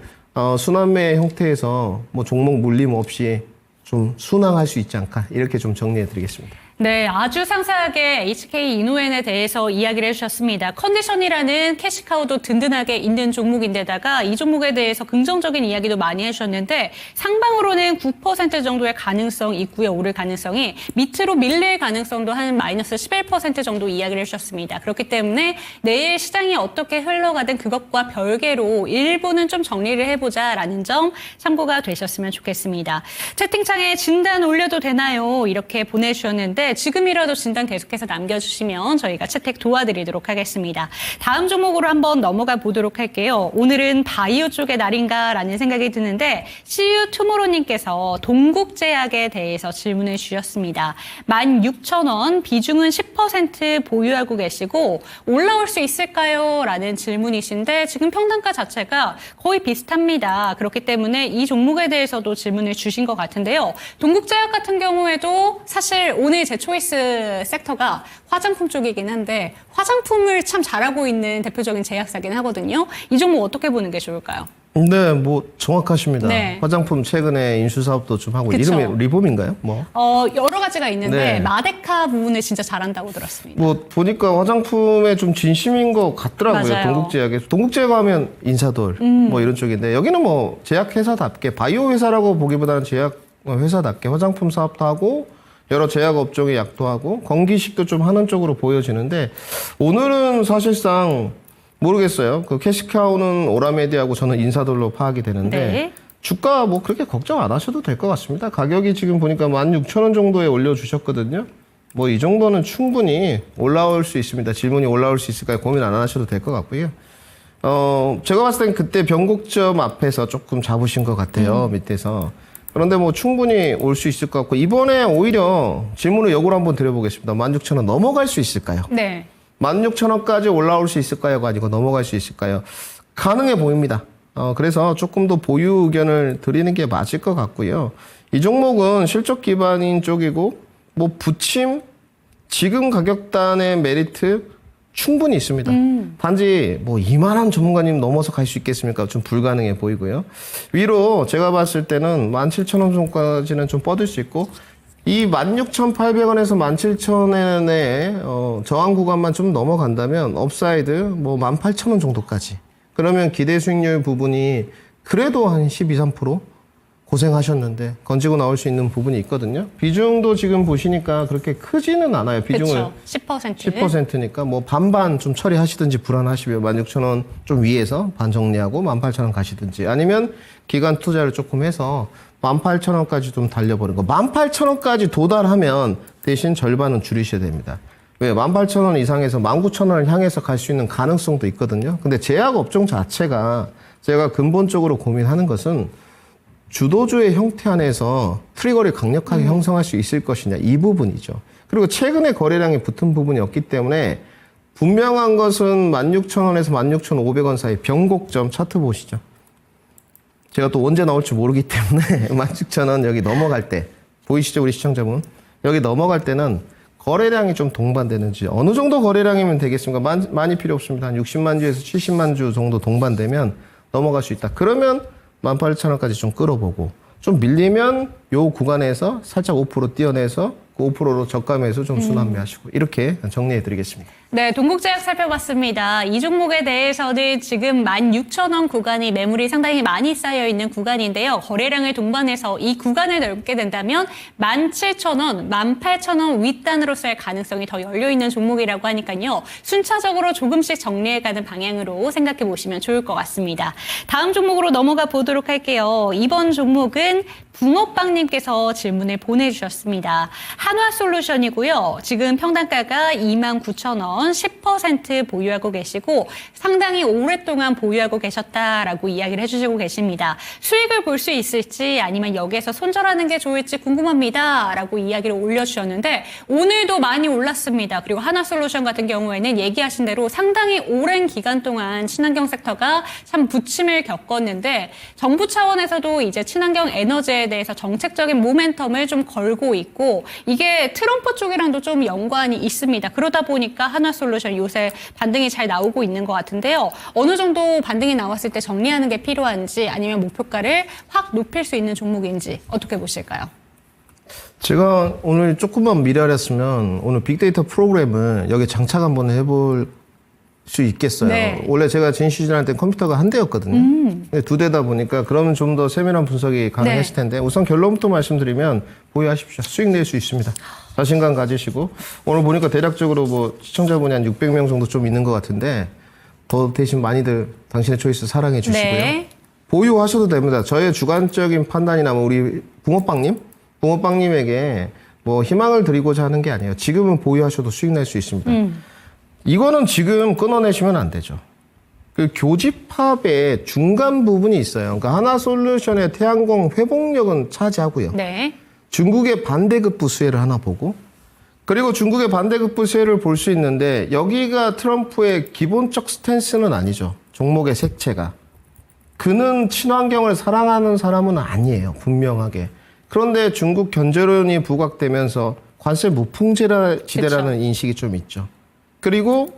순환매 형태에서 뭐 종목 물림 없이 좀 순항할 수 있지 않을까 이렇게 좀 정리해드리겠습니다. 네, 아주 상세하게 HK 이노엔에 대해서 이야기를 해주셨습니다. 컨디션이라는 캐시카우도 든든하게 있는 종목인데다가 이 종목에 대해서 긍정적인 이야기도 많이 해주셨는데 상방으로는 9% 정도의 가능성 있고요. 오를 가능성이 밑으로 밀릴 가능성도 한 마이너스 11% 정도 이야기를 해주셨습니다. 그렇기 때문에 내일 시장이 어떻게 흘러가든 그것과 별개로 일부는 좀 정리를 해보자라는 점 참고가 되셨으면 좋겠습니다. 채팅창에 진단 올려도 되나요? 이렇게 보내주셨는데 지금이라도 진단 계속해서 남겨주시면 저희가 채택 도와드리도록 하겠습니다. 다음 종목으로 한번 넘어가 보도록 할게요. 오늘은 바이오 쪽의 날인가라는 생각이 드는데 CU 투모로님께서 동국제약에 대해서 질문을 주셨습니다. 16,000원, 비중은 10% 보유하고 계시고 올라올 수 있을까요? 라는 질문이신데 지금 평단가 자체가 거의 비슷합니다. 그렇기 때문에 이 종목에 대해서도 질문을 주신 것 같은데요. 동국제약 같은 경우에도 사실 오늘 제 초이스 섹터가 화장품 쪽이긴 한데 화장품을 참 잘하고 있는 대표적인 제약사긴 하거든요. 이 종목 어떻게 보는 게 좋을까요? 네, 뭐 정확하십니다. 네. 화장품 최근에 인수 사업도 좀 하고 그쵸. 이름이 리봄인가요? 뭐 여러 가지가 있는데 네. 마데카 부분을 진짜 잘한다고 들었습니다. 뭐 보니까 화장품에 좀 진심인 것 같더라고요. 맞아요. 동국제약에. 동국제약 하면 인사돌 뭐 이런 쪽인데 여기는 뭐 제약회사답게 바이오 회사라고 보기보다는 제약 회사답게 화장품 사업도 하고 여러 제약 업종의 약도 하고 건기식도 좀 하는 쪽으로 보여지는데 오늘은 사실상 모르겠어요. 그 캐시카우는 오라메디하고 저는 인사돌로 파악이 되는데 네. 주가 뭐 그렇게 걱정 안 하셔도 될 것 같습니다. 가격이 지금 보니까 16,000원 정도에 올려주셨거든요. 뭐 이 정도는 충분히 올라올 수 있습니다. 질문이 올라올 수 있을까요? 고민 안 하셔도 될 것 같고요. 제가 봤을 땐 그때 변곡점 앞에서 조금 잡으신 것 같아요. 밑에서. 그런데 뭐 충분히 올 수 있을 것 같고 이번에 오히려 질문을 역으로 한번 드려보겠습니다. 16,000원 넘어갈 수 있을까요? 네. 16,000원까지 올라올 수 있을까요가 아니고 넘어갈 수 있을까요? 가능해 보입니다. 그래서 조금 더 보유 의견을 드리는 게 맞을 것 같고요. 이 종목은 실적 기반인 쪽이고 뭐 부침 지금 가격단의 메리트 충분히 있습니다. 단지 뭐 이만한 전문가님 넘어서 갈 수 있겠습니까? 좀 불가능해 보이고요. 위로 제가 봤을 때는 17,000원 정도까지는 좀 뻗을 수 있고 이 16,800원에서 17,000원의 저항 구간만 좀 넘어간다면 업사이드 뭐 18,000원 정도까지. 그러면 기대 수익률 부분이 그래도 한 12, 3% 고생하셨는데 건지고 나올 수 있는 부분이 있거든요. 비중도 지금 보시니까 그렇게 크지는 않아요. 비중을 그렇죠. 10%. 10%니까 뭐 반반 좀 처리하시든지 불안하시면 16,000원 좀 위에서 반 정리하고 18,000원 가시든지 아니면 기간 투자를 조금 해서 18,000원까지 좀 달려버린 거. 18,000원까지 도달하면 대신 절반은 줄이셔야 됩니다. 왜? 18,000원 이상에서 19,000원을 향해서 갈 수 있는 가능성도 있거든요. 근데 제약 업종 자체가 제가 근본적으로 고민하는 것은 주도주의 형태 안에서 트리거를 강력하게 형성할 수 있을 것이냐 이 부분이죠. 그리고 최근에 거래량이 붙은 부분이 없기 때문에 분명한 것은 16,000원에서 16,500원 사이 변곡점 차트 보시죠. 제가 또 언제 나올지 모르기 때문에 16,000원 여기 넘어갈 때 보이시죠 우리 시청자분? 여기 넘어갈 때는 거래량이 좀 동반되는지 어느 정도 거래량이면 되겠습니까? 많이 필요 없습니다. 한 60만 주에서 70만 주 정도 동반되면 넘어갈 수 있다. 그러면 18,000원까지 좀 끌어보고 좀 밀리면 요 구간에서 살짝 5% 띄어내서 그 5%로 저가 매수 좀 순환매하시고 이렇게 정리해 드리겠습니다. 네, 동국제약 살펴봤습니다. 이 종목에 대해서는 지금 16,000원 구간이 매물이 상당히 많이 쌓여있는 구간인데요. 거래량을 동반해서 이 구간을 넓게 된다면 17,000원, 18,000원 윗단으로서의 가능성이 더 열려있는 종목이라고 하니까요. 순차적으로 조금씩 정리해가는 방향으로 생각해 보시면 좋을 것 같습니다. 다음 종목으로 넘어가 보도록 할게요. 이번 종목은 붕어빵님께서 질문을 보내주셨습니다. 한화솔루션이고요. 지금 평단가가 29,000원, 10% 보유하고 계시고 상당히 오랫동안 보유하고 계셨다라고 이야기를 해주시고 계십니다. 수익을 볼 수 있을지 아니면 여기에서 손절하는 게 좋을지 궁금합니다. 라고 이야기를 올려주셨는데 오늘도 많이 올랐습니다. 그리고 한화솔루션 같은 경우에는 얘기하신 대로 상당히 오랜 기간 동안 친환경 섹터가 참 부침을 겪었는데 정부 차원에서도 이제 친환경 에너지에 대해서 정책적인 모멘텀을 좀 걸고 있고 이게 트럼프 쪽이랑도 좀 연관이 있습니다. 그러다 보니까 한화솔루션 요새 반등이 잘 나오고 있는 것 같은데요. 어느 정도 반등이 나왔을 때 정리하는 게 필요한지 아니면 목표가를 확 높일 수 있는 종목인지 어떻게 보실까요? 제가 오늘 조금만 미래였으면 오늘 빅데이터 프로그램을 여기 장착 한번 해볼 수 있겠어요. 네. 원래 제가 진시즌 할 때 컴퓨터가 한 대였거든요. 근데 두 대다 보니까 그러면 좀 더 세밀한 분석이 가능했을 텐데 우선 결론부터 말씀드리면 보유하십시오. 수익 낼 수 있습니다. 자신감 가지시고 오늘 보니까 대략적으로 뭐 시청자분이 한 600명 정도 좀 있는 것 같은데 더 대신 많이들 당신의 초이스 사랑해 주시고요. 네. 보유하셔도 됩니다. 저의 주관적인 판단이나 뭐 우리 붕어빵님에게 뭐 희망을 드리고자 하는 게 아니에요. 지금은 보유하셔도 수익 낼 수 있습니다. 이거는 지금 끊어내시면 안 되죠. 그 교집합의 중간 부분이 있어요. 그러니까 하나솔루션의 태양광 회복력은 차지하고요. 네. 중국의 반대급부 수혜를 하나 보고 그리고 중국의 반대급부 수혜를 볼 수 있는데 여기가 트럼프의 기본적 스탠스는 아니죠. 종목의 색채가. 그는 친환경을 사랑하는 사람은 아니에요. 분명하게. 그런데 중국 견제론이 부각되면서 관세 무풍지대라는 그쵸. 인식이 좀 있죠. 그리고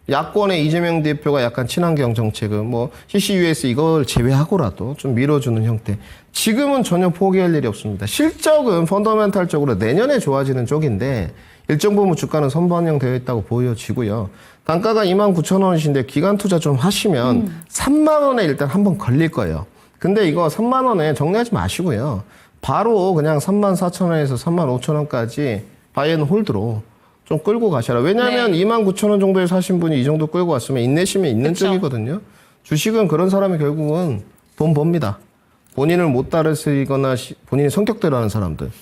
야권의 이재명 대표가 약간 친환경 정책을 뭐 CCUS 이걸 제외하고라도 좀 밀어주는 형태. 지금은 전혀 포기할 일이 없습니다. 실적은 펀더멘탈적으로 내년에 좋아지는 쪽인데 일정 부분 주가는 선반영되어 있다고 보여지고요. 단가가 29,000원이신데 기간 투자 좀 하시면 3만 원에 일단 한번 걸릴 거예요. 근데 이거 3만 원에 정리하지 마시고요. 바로 그냥 34,000원에서 35,000원까지 바이앤홀드로 좀 끌고 가셔라. 왜냐하면 29,000원 정도에 사신 분이 이 정도 끌고 왔으면 인내심이 있는 그쵸. 쪽이거든요. 주식은 그런 사람이 결국은 돈 법니다. 본인을 못 따르시거나 본인의 성격대로 하는 사람들.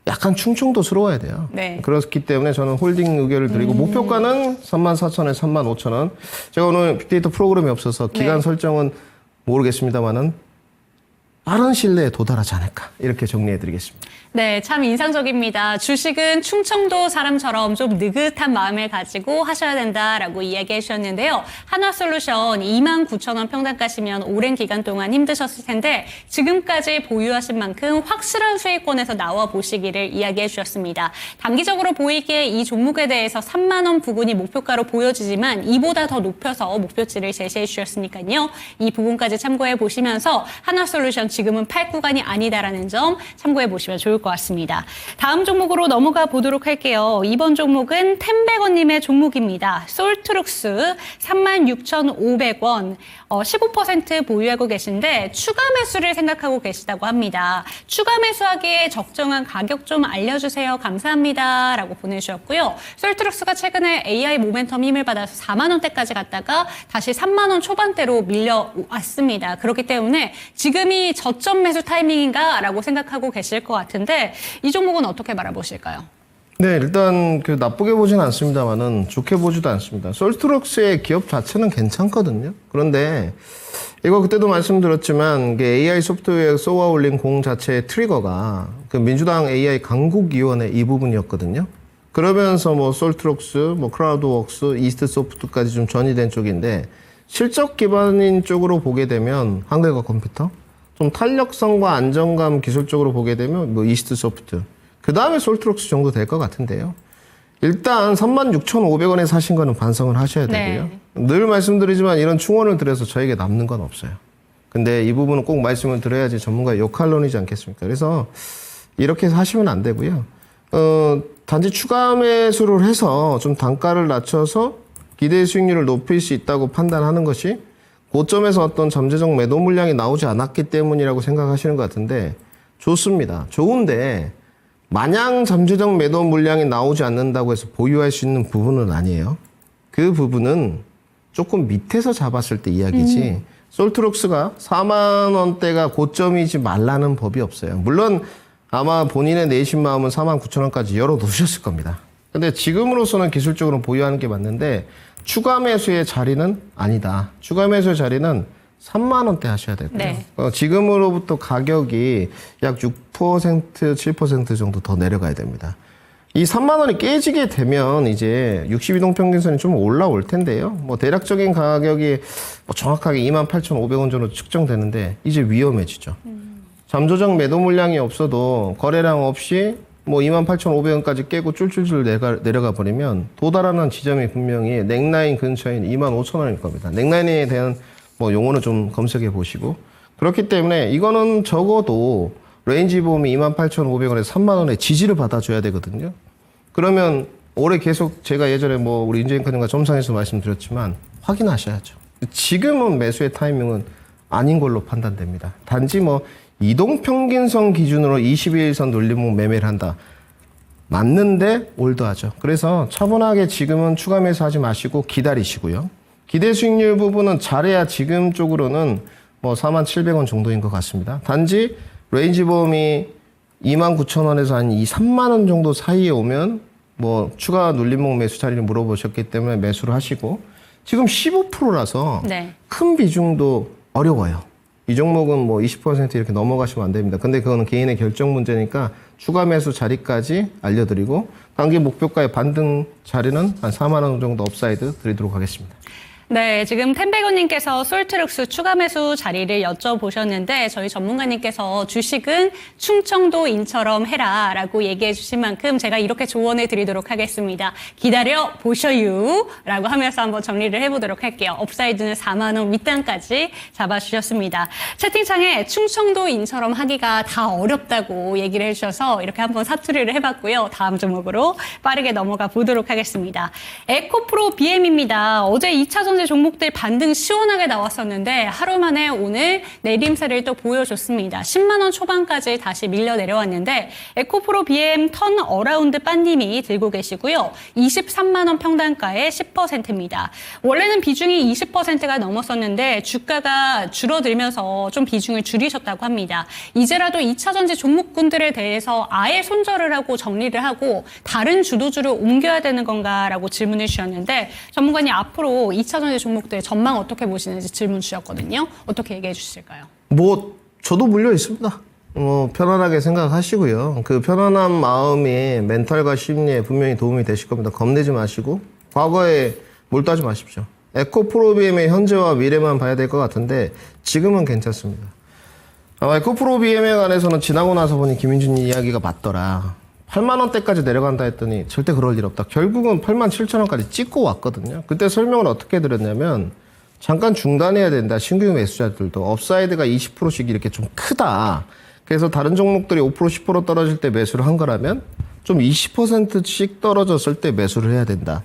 약간 충청도스러워야 돼요. 네. 그렇기 때문에 저는 홀딩 의견을 드리고 목표가는 34,000원에 35,000원. 제가 오늘 빅데이터 프로그램이 없어서 기간 네. 설정은 모르겠습니다만은 빠른 시일 내에 도달하지 않을까 이렇게 정리해드리겠습니다. 네, 참 인상적입니다. 주식은 충청도 사람처럼 좀 느긋한 마음을 가지고 하셔야 된다라고 이야기해 주셨는데요. 한화솔루션 29,000원 평단가시면 오랜 기간 동안 힘드셨을 텐데 지금까지 보유하신 만큼 확실한 수익권에서 나와 보시기를 이야기해 주셨습니다. 단기적으로 보이기에 이 종목에 대해서 3만 원 부근이 목표가로 보여지지만 이보다 더 높여서 목표치를 제시해 주셨으니까요. 이 부분까지 참고해 보시면서 한화솔루션 지금은 팔 구간이 아니다라는 점 참고해 보시면 좋을 것 같습니다. 다음 종목으로 넘어가 보도록 할게요. 이번 종목은 템베거님의 종목입니다. 솔트룩스 36,500원 15% 보유하고 계신데 추가 매수를 생각하고 계시다고 합니다. 추가 매수하기에 적정한 가격 좀 알려주세요. 감사합니다. 라고 보내주셨고요. 솔트룩스가 최근에 AI 모멘텀 힘을 받아서 4만 원대까지 갔다가 다시 3만 원 초반대로 밀려왔습니다. 그렇기 때문에 지금이 저점 매수 타이밍인가 라고 생각하고 계실 것 같은데 이 종목은 어떻게 바라보실까요? 네, 일단 나쁘게 보진 않습니다만은 좋게 보지도 않습니다. 솔트룩스의 기업 자체는 괜찮거든요. 그런데 이거 그때도 말씀드렸지만 이게 AI 소프트웨어 쏘아 올린 공 자체의 트리거가 민주당 AI 강국위원회 이 부분이었거든요. 그러면서 솔트룩스, 크라우드웍스, 이스트소프트까지 좀 전이된 쪽인데 실적 기반인 쪽으로 보게 되면 한글과 컴퓨터, 좀 탄력성과 안정감 기술적으로 보게 되면 이스트소프트, 그 다음에 솔트룩스 정도 될 것 같은데요. 일단 36,500원에 사신 거는 반성을 하셔야 되고요. 네. 늘 말씀드리지만 이런 충원을 드려서 저에게 남는 건 없어요. 근데 이 부분은 꼭 말씀을 드려야지 전문가의 역할론이지 않겠습니까? 그래서 이렇게 하시면 안 되고요. 단지 추가 매수를 해서 좀 단가를 낮춰서 기대 수익률을 높일 수 있다고 판단하는 것이 고점에서 어떤 잠재적 매도 물량이 나오지 않았기 때문이라고 생각하시는 것 같은데 좋습니다. 좋은데 마냥 잠재적 매도 물량이 나오지 않는다고 해서 보유할 수 있는 부분은 아니에요. 그 부분은 조금 밑에서 잡았을 때 이야기지 솔트룩스가 4만 원대가 고점이지 말라는 법이 없어요. 물론 아마 본인의 내심 마음은 49,000원까지 열어놓으셨을 겁니다. 근데 지금으로서는 기술적으로 보유하는 게 맞는데 추가 매수의 자리는 아니다. 추가 매수의 자리는 3만 원대 하셔야 되고요. 네. 지금으로부터 가격이 약 6%, 7% 정도 더 내려가야 됩니다. 이 3만 원이 깨지게 되면 이제 62동 평균선이 좀 올라올 텐데요. 대략적인 가격이 정확하게 28,500원 정도 측정되는데 이제 위험해지죠. 잠조정 매도 물량이 없어도 거래량 없이 28,500원까지 깨고 쫄쫄쫄 내려가 버리면 도달하는 지점이 분명히 넥라인 근처인 25,000원일 겁니다. 넥라인에 대한 용어는 좀 검색해 보시고 그렇기 때문에 이거는 적어도 레인지 보험이 28,500원에서 3만 원의 지지를 받아줘야 되거든요. 그러면 올해 계속 제가 예전에 우리 윤재인科長과 점상에서 말씀드렸지만 확인하셔야죠. 지금은 매수의 타이밍은 아닌 걸로 판단됩니다. 단지 이동평균선 기준으로 21선 눌림목 매매를 한다. 맞는데 올드하죠. 그래서 차분하게 지금은 추가 매수하지 마시고 기다리시고요. 기대 수익률 부분은 잘해야 지금 쪽으로는 47,000원 정도인 것 같습니다. 단지 레인지 보험이 29,000원에서 한 3만 원 정도 사이에 오면 추가 눌림목 매수 자리를 물어보셨기 때문에 매수를 하시고 지금 15%라서 네. 큰 비중도 어려워요. 이 종목은 20% 이렇게 넘어가시면 안 됩니다. 근데 그거는 개인의 결정 문제니까 추가 매수 자리까지 알려드리고 단기 목표가의 반등 자리는 한 4만 원 정도 업사이드 드리도록 하겠습니다. 네, 지금 템베거님께서 솔트룩스 추가 매수 자리를 여쭤보셨는데 저희 전문가님께서 주식은 충청도인처럼 해라 라고 얘기해 주신 만큼 제가 이렇게 조언해 드리도록 하겠습니다. 기다려 보셔요 라고 하면서 한번 정리를 해보도록 할게요. 업사이드는 4만 원 밑단까지 잡아주셨습니다. 채팅창에 충청도인처럼 하기가 다 어렵다고 얘기를 해주셔서 이렇게 한번 사투리를 해봤고요. 다음 종목으로 빠르게 넘어가 보도록 하겠습니다. 에코프로 BM입니다. 어제 2차전 2차전지 종목들 반등 시원하게 나왔었는데 하루 만에 오늘 내림세를 또 보여줬습니다. 10만 원 초반까지 다시 밀려 내려왔는데 에코프로 BM 턴 어라운드 빠님이 들고 계시고요. 23만 원 평단가의 10%입니다. 원래는 비중이 20%가 넘었었는데 주가가 줄어들면서 좀 비중을 줄이셨다고 합니다. 이제라도 2차전지 종목군들에 대해서 아예 손절을 하고 정리를 하고 다른 주도주를 옮겨야 되는 건가라고 질문을 주셨는데 전문가님 앞으로 2차전지 종목들 전망 어떻게 보시는지 질문 주셨거든요. 어떻게 얘기해 주실까요? 뭐 저도 물려 있습니다. 편안하게 생각하시고요. 그 편안한 마음이 멘탈과 심리에 분명히 도움이 되실 겁니다. 겁내지 마시고 과거에 몰두하지 마십시오. 에코프로비엠의 현재와 미래만 봐야 될 것 같은데 지금은 괜찮습니다. 에코프로비엠에 관해서는 지나고 나서 보니 김인준 이야기가 맞더라. 8만 원대까지 내려간다 했더니 절대 그럴 일 없다. 결국은 8만 7천 원까지 찍고 왔거든요. 그때 설명을 어떻게 드렸냐면 잠깐 중단해야 된다. 신규 매수자들도 업사이드가 20%씩 이렇게 좀 크다. 그래서 다른 종목들이 5% 10% 떨어질 때 매수를 한 거라면 좀 20%씩 떨어졌을 때 매수를 해야 된다.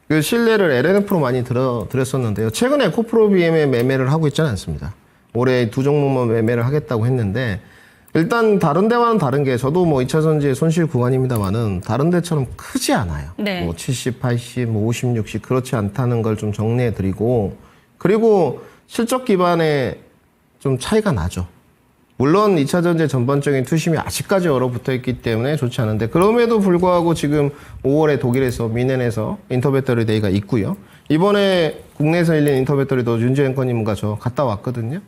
그 신뢰를 LNF로 많이 드렸었는데요. 최근에 에코프로비엠에 매매를 하고 있지는 않습니다. 올해 두 종목만 매매를 하겠다고 했는데 일단 다른 데와는 다른 게 저도 뭐 2차전지의 손실 구간입니다만은 다른 데처럼 크지 않아요. 네. 뭐 70, 80, 뭐 50, 60 그렇지 않다는 걸 좀 정리해 드리고 그리고 실적 기반에 좀 차이가 나죠. 물론 2차전지 전반적인 투심이 아직까지 얼어붙어 있기 때문에 좋지 않은데 그럼에도 불구하고 지금 5월에 독일에서 미넨에서 인터배터리 데이가 있고요. 이번에 국내에서 열린 인터배터리도 윤재 앵커님과 저 갔다 왔거든요.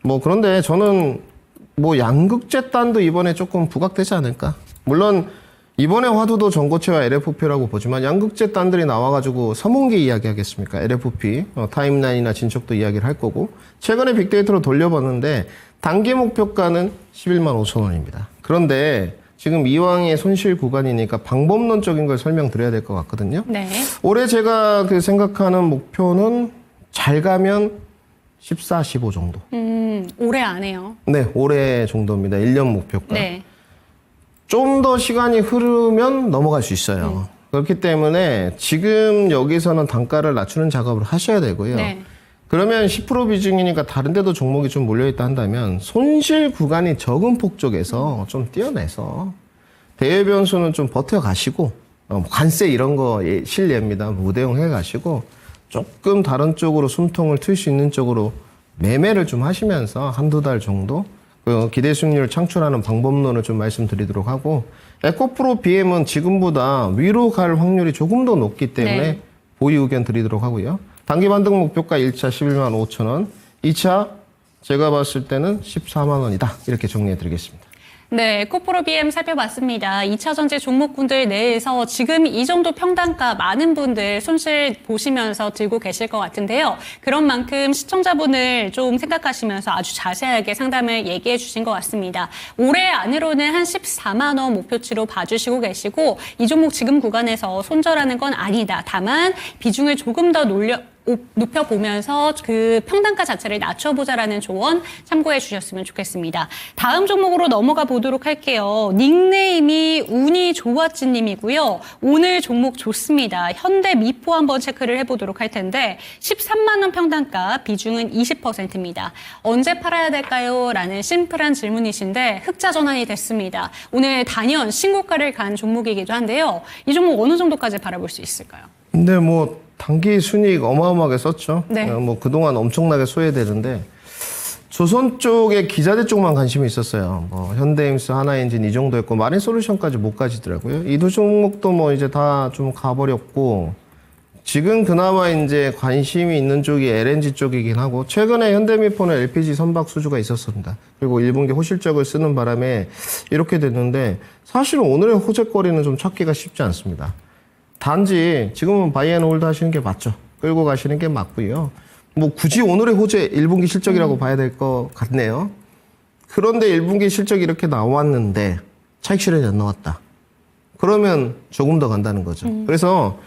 뭐 그런데 저는 뭐 양극재단도 이번에 조금 부각되지 않을까. 물론 이번에 화두도 전고체와 LFP라고 보지만 양극재단들이 나와가지고 서문기 이야기 하겠습니까? LFP, 타임라인이나 진척도 이야기를 할 거고 최근에 빅데이터로 돌려봤는데 단기 목표가는 11만 5천 원입니다. 그런데 지금 이왕의 손실 구간이니까 방법론적인 걸 설명드려야 될 것 같거든요. 네. 올해 제가 그 생각하는 목표는 잘 가면 14, 15 정도. 올해 안 해요. 네, 올해 정도입니다. 1년 목표가. 네. 좀 더 시간이 흐르면 넘어갈 수 있어요. 그렇기 때문에 지금 여기서는 단가를 낮추는 작업을 하셔야 되고요. 네. 그러면 10% 비중이니까 다른 데도 종목이 좀 몰려있다 한다면 손실 구간이 적은 폭 쪽에서 좀 떼어내서 대외 변수는 좀 버텨가시고 관세 이런 거 실례입니다. 무대용 해가시고 조금 다른 쪽으로 숨통을 틀 수 있는 쪽으로 매매를 좀 하시면서 한두 달 정도 그 기대 수익률을 창출하는 방법론을 좀 말씀드리도록 하고 에코프로 BM은 지금보다 위로 갈 확률이 조금 더 높기 때문에 네. 보유 의견 드리도록 하고요. 단기 반등 목표가 1차 11만 5천 원, 2차 제가 봤을 때는 14만 원이다. 이렇게 정리해 드리겠습니다. 네, 에코프로 BM 살펴봤습니다. 2차전지 종목군들 내에서 지금 이 정도 평단가 많은 분들 손실 보시면서 들고 계실 것 같은데요. 그런 만큼 시청자분을 좀 생각하시면서 아주 자세하게 상담을 얘기해 주신 것 같습니다. 올해 안으로는 한 14만 원 목표치로 봐주시고 계시고 이 종목 지금 구간에서 손절하는 건 아니다. 다만 비중을 조금 더 높여보면서 그 평단가 자체를 낮춰보자라는 조언 참고해 주셨으면 좋겠습니다. 다음 종목으로 넘어가 보도록 할게요. 닉네임이 운이 좋았지 님이고요. 오늘 종목 좋습니다. 현대 미포 한번 체크를 해보도록 할 텐데 13만 원 평단가 비중은 20%입니다. 언제 팔아야 될까요? 라는 심플한 질문이신데 흑자 전환이 됐습니다. 오늘 단연 신고가를 간 종목이기도 한데요. 이 종목 어느 정도까지 바라볼 수 있을까요? 근데 뭐 단기 순이익 어마어마하게 썼죠. 네. 뭐 그동안 엄청나게 소외되는데 조선 쪽에 기자재 쪽만 관심이 있었어요. 뭐 현대임스, 하나엔진 이 정도였고 마린솔루션까지 못 가지더라고요. 이 두 종목도 뭐 이제 다 좀 가버렸고 지금 그나마 이제 관심이 있는 쪽이 LNG 쪽이긴 하고 최근에 현대미포는 LPG 선박 수주가 있었습니다. 그리고 1분기 호실적을 쓰는 바람에 이렇게 됐는데 사실은 오늘의 호재거리는 좀 찾기가 쉽지 않습니다. 단지 지금은 바이앤홀드 하시는 게 맞죠. 끌고 가시는 게 맞고요. 뭐 굳이 오늘의 호재 1분기 실적이라고 봐야 될 것 같네요. 그런데 1분기 실적이 이렇게 나왔는데 차익 실현이 안 나왔다. 그러면 조금 더 간다는 거죠. 그래서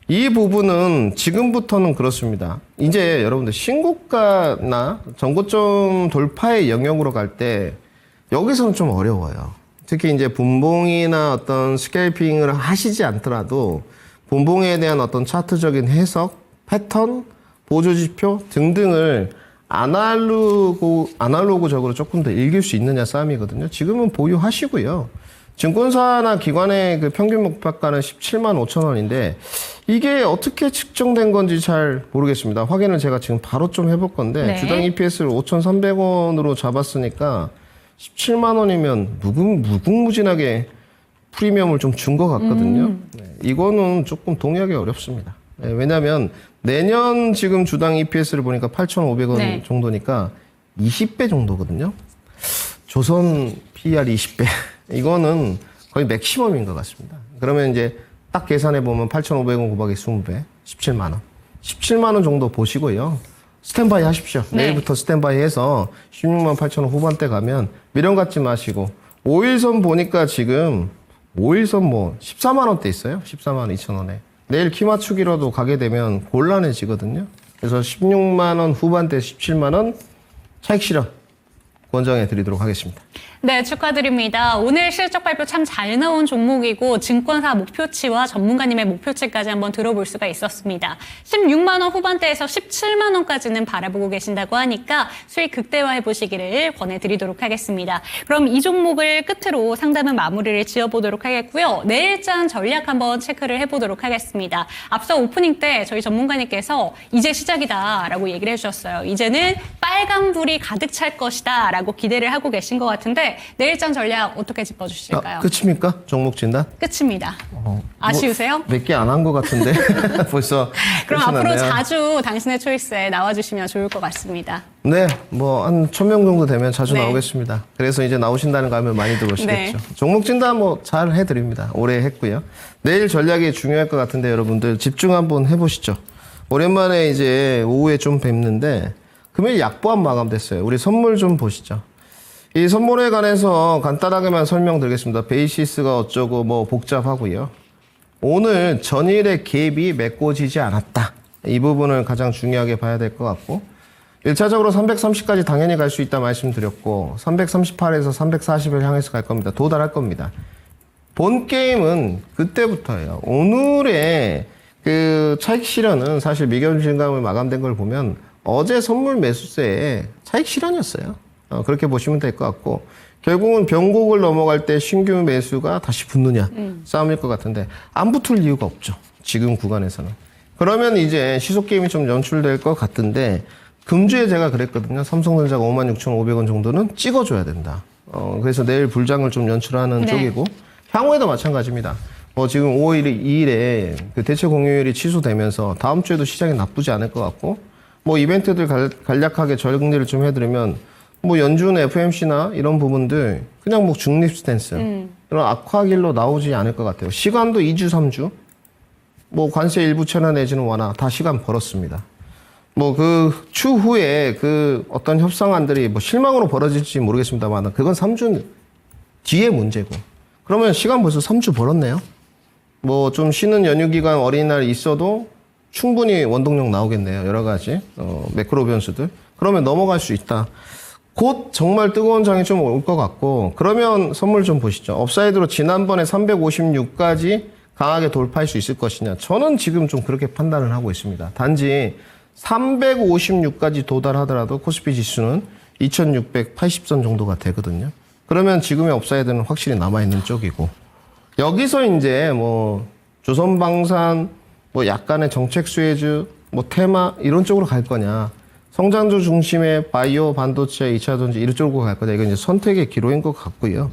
이 부분은 지금부터는 그렇습니다. 이제 여러분들 신고가나 전고점 돌파의 영역으로 갈 때 여기서는 좀 어려워요. 특히 이제 분봉이나 어떤 스캘핑을 하시지 않더라도 분봉에 대한 어떤 차트적인 해석, 패턴, 보조지표 등등을 아날로그적으로 조금 더 읽을 수 있느냐 싸움이거든요. 지금은 보유하시고요. 증권사나 기관의 그 평균 목표가는 17만 5천 원인데 이게 어떻게 측정된 건지 잘 모르겠습니다. 확인을 제가 지금 바로 좀 해볼 건데 네. 주당 EPS를 5,300원으로 잡았으니까 17만 원이면 무궁무진하게 프리미엄을 좀 준 것 같거든요. 네, 이거는 조금 동의하기 어렵습니다. 네, 왜냐하면 내년 지금 주당 EPS를 보니까 8,500원 네. 정도니까 20배 정도거든요. 조선 PER 20배. 이거는 거의 맥시멈인 것 같습니다. 그러면 이제 딱 계산해 보면 8,500원 곱하기 20배, 17만 원. 17만 원 정도 보시고요. 스탠바이 하십시오. 네. 내일부터 스탠바이 해서 16만 8천 원 후반대 가면 미련 갖지 마시고 5일선 보니까 지금 5일선 뭐 14만 원대 있어요. 14만 2천 원에. 내일 키 맞추기로도 가게 되면 곤란해지거든요. 그래서 16만 원 후반대 17만 원 차익 실현 권장해 드리도록 하겠습니다. 네, 축하드립니다. 오늘 실적 발표 참 잘 나온 종목이고 증권사 목표치와 전문가님의 목표치까지 한번 들어볼 수가 있었습니다. 16만 원 후반대에서 17만 원까지는 바라보고 계신다고 하니까 수익 극대화해 보시기를 권해드리도록 하겠습니다. 그럼 이 종목을 끝으로 상담은 마무리를 지어보도록 하겠고요. 내일장 전략 한번 체크를 해보도록 하겠습니다. 앞서 오프닝 때 저희 전문가님께서 이제 시작이다라고 얘기를 해주셨어요. 이제는 빨간불이 가득 찰 것이다 라고 기대를 하고 계신 것 같은데 내일장 전략 어떻게 짚어주실까요? 끝입니까? 종목 진단? 끝입니다. 아쉬우세요? 몇 개 안 한 것 같은데 벌써 그럼 끝이 앞으로 났네요. 자주 당신의 초이스에 나와주시면 좋을 것 같습니다. 네, 뭐 한 1,000명 정도 되면 자주 네. 나오겠습니다. 그래서 이제 나오신다는 거 하면 많이 들어오시겠죠. 네. 종목 진단 뭐 잘 해드립니다. 올해 했고요. 내일 전략이 중요할 것 같은데 여러분들 집중 한번 해보시죠. 오랜만에 이제 오후에 좀 뵙는데 금요일 약보합 마감됐어요. 우리 선물 좀 보시죠. 이 선물에 관해서 간단하게만 설명드리겠습니다. 베이시스가 어쩌고 뭐 복잡하고요. 오늘 전일의 갭이 메꿔지지 않았다. 이 부분을 가장 중요하게 봐야 될 것 같고 1차적으로 330까지 당연히 갈 수 있다 말씀드렸고 338에서 340을 향해서 갈 겁니다. 도달할 겁니다. 본 게임은 그때부터예요. 오늘의 그 차익 실현은 사실 미경 증감을 마감된 걸 보면 어제 선물 매수세에 차익 실현이었어요. 그렇게 보시면 될 것 같고 결국은 변곡을 넘어갈 때 신규 매수가 다시 붙느냐 싸움일 것 같은데 안 붙을 이유가 없죠. 지금 구간에서는. 그러면 이제 시속 게임이 좀 연출될 것 같은데 금주에 제가 그랬거든요. 삼성전자가 56,500원 정도는 찍어줘야 된다. 그래서 내일 불장을 좀 연출하는 네. 쪽이고 향후에도 마찬가지입니다. 지금 5월 2일에 그 대체 공휴일이 취소되면서 다음 주에도 시장이 나쁘지 않을 것 같고 뭐 이벤트들 간략하게 정리를 좀 해드리면 뭐 연준 FMC나 이런 부분들 그냥 뭐 중립 스탠스 이런 악화길로 나오지 않을 것 같아요. 시간도 2주 3주 뭐 관세 일부 체납 내지는 완화 다 시간 벌었습니다. 뭐 그 추후에 그 어떤 협상안들이 뭐 실망으로 벌어질지 모르겠습니다만 그건 3주 뒤의 문제고 그러면 시간 벌써 3주 벌었네요. 뭐 좀 쉬는 연휴 기간 어린이날 있어도 충분히 원동력 나오겠네요. 여러 가지 매크로 변수들. 그러면 넘어갈 수 있다. 곧 정말 뜨거운 장이 좀 올 것 같고 그러면 선물 좀 보시죠. 업사이드로 지난번에 356까지 강하게 돌파할 수 있을 것이냐. 저는 지금 좀 그렇게 판단을 하고 있습니다. 단지 356까지 도달하더라도 코스피 지수는 2680선 정도가 되거든요. 그러면 지금의 업사이드는 확실히 남아있는 쪽이고 여기서 이제 뭐 조선방산 뭐 약간의 정책 수혜주 뭐 테마 이런 쪽으로 갈 거냐. 성장주 중심의 바이오, 반도체, 2차전지 이런 쪽으로 갈 거냐. 이건 이제 선택의 기로인 것 같고요.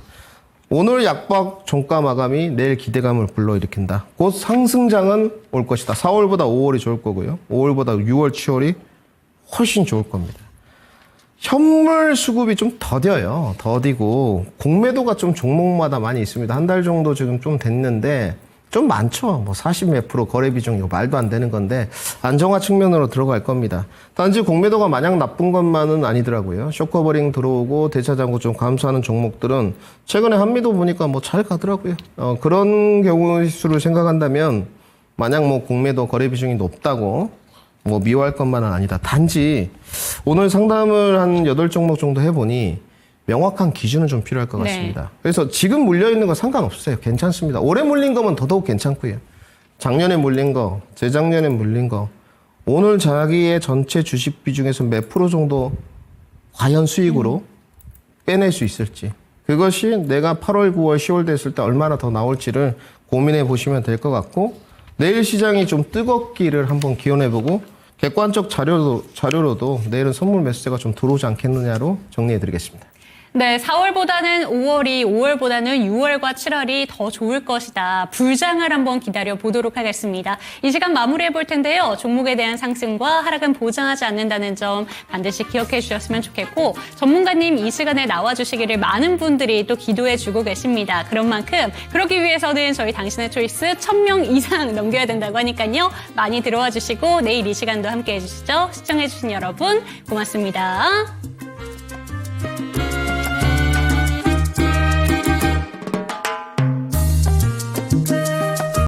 오늘 약박 종가 마감이 내일 기대감을 불러일으킨다. 곧 상승장은 올 것이다. 4월보다 5월이 좋을 거고요. 5월보다 6월, 7월이 훨씬 좋을 겁니다. 현물 수급이 좀 더뎌요. 더디고 공매도가 좀 종목마다 많이 있습니다. 한 달 정도 지금 좀 됐는데 좀 많죠. 뭐 40몇 프로 거래 비중 이거 말도 안 되는 건데 안정화 측면으로 들어갈 겁니다. 단지 공매도가 마냥 나쁜 것만은 아니더라고요. 쇼커버링 들어오고 대차장고 좀 감소하는 종목들은 최근에 한미도 보니까 뭐 잘 가더라고요. 그런 경우 수를 생각한다면 마냥 뭐 공매도 거래 비중이 높다고 뭐 미워할 것만은 아니다. 단지 오늘 상담을 한 8종목 정도 해보니 명확한 기준은 좀 필요할 것 같습니다. 네. 그래서 지금 물려있는 거 상관없어요. 괜찮습니다. 올해 물린 거면 더더욱 괜찮고요. 작년에 물린 거, 재작년에 물린 거, 오늘 자기의 전체 주식 비중에서 몇 프로 정도 과연 수익으로 빼낼 수 있을지, 그것이 내가 8월, 9월, 10월 됐을 때 얼마나 더 나올지를 고민해 보시면 될 것 같고, 내일 시장이 좀 뜨겁기를 한번 기원해보고 객관적 자료로도 내일은 선물 매수세가 좀 들어오지 않겠느냐로 정리해 드리겠습니다. 네, 4월보다는 5월이, 5월보다는 6월과 7월이 더 좋을 것이다. 불장을 한번 기다려 보도록 하겠습니다. 이 시간 마무리해 볼 텐데요. 종목에 대한 상승과 하락은 보장하지 않는다는 점 반드시 기억해 주셨으면 좋겠고, 전문가님 이 시간에 나와주시기를 많은 분들이 또 기도해 주고 계십니다. 그런 만큼 그러기 위해서는 저희 당신의 초이스 1000명 이상 넘겨야 된다고 하니까요. 많이 들어와 주시고 내일 이 시간도 함께 해주시죠. 시청해 주신 여러분 고맙습니다.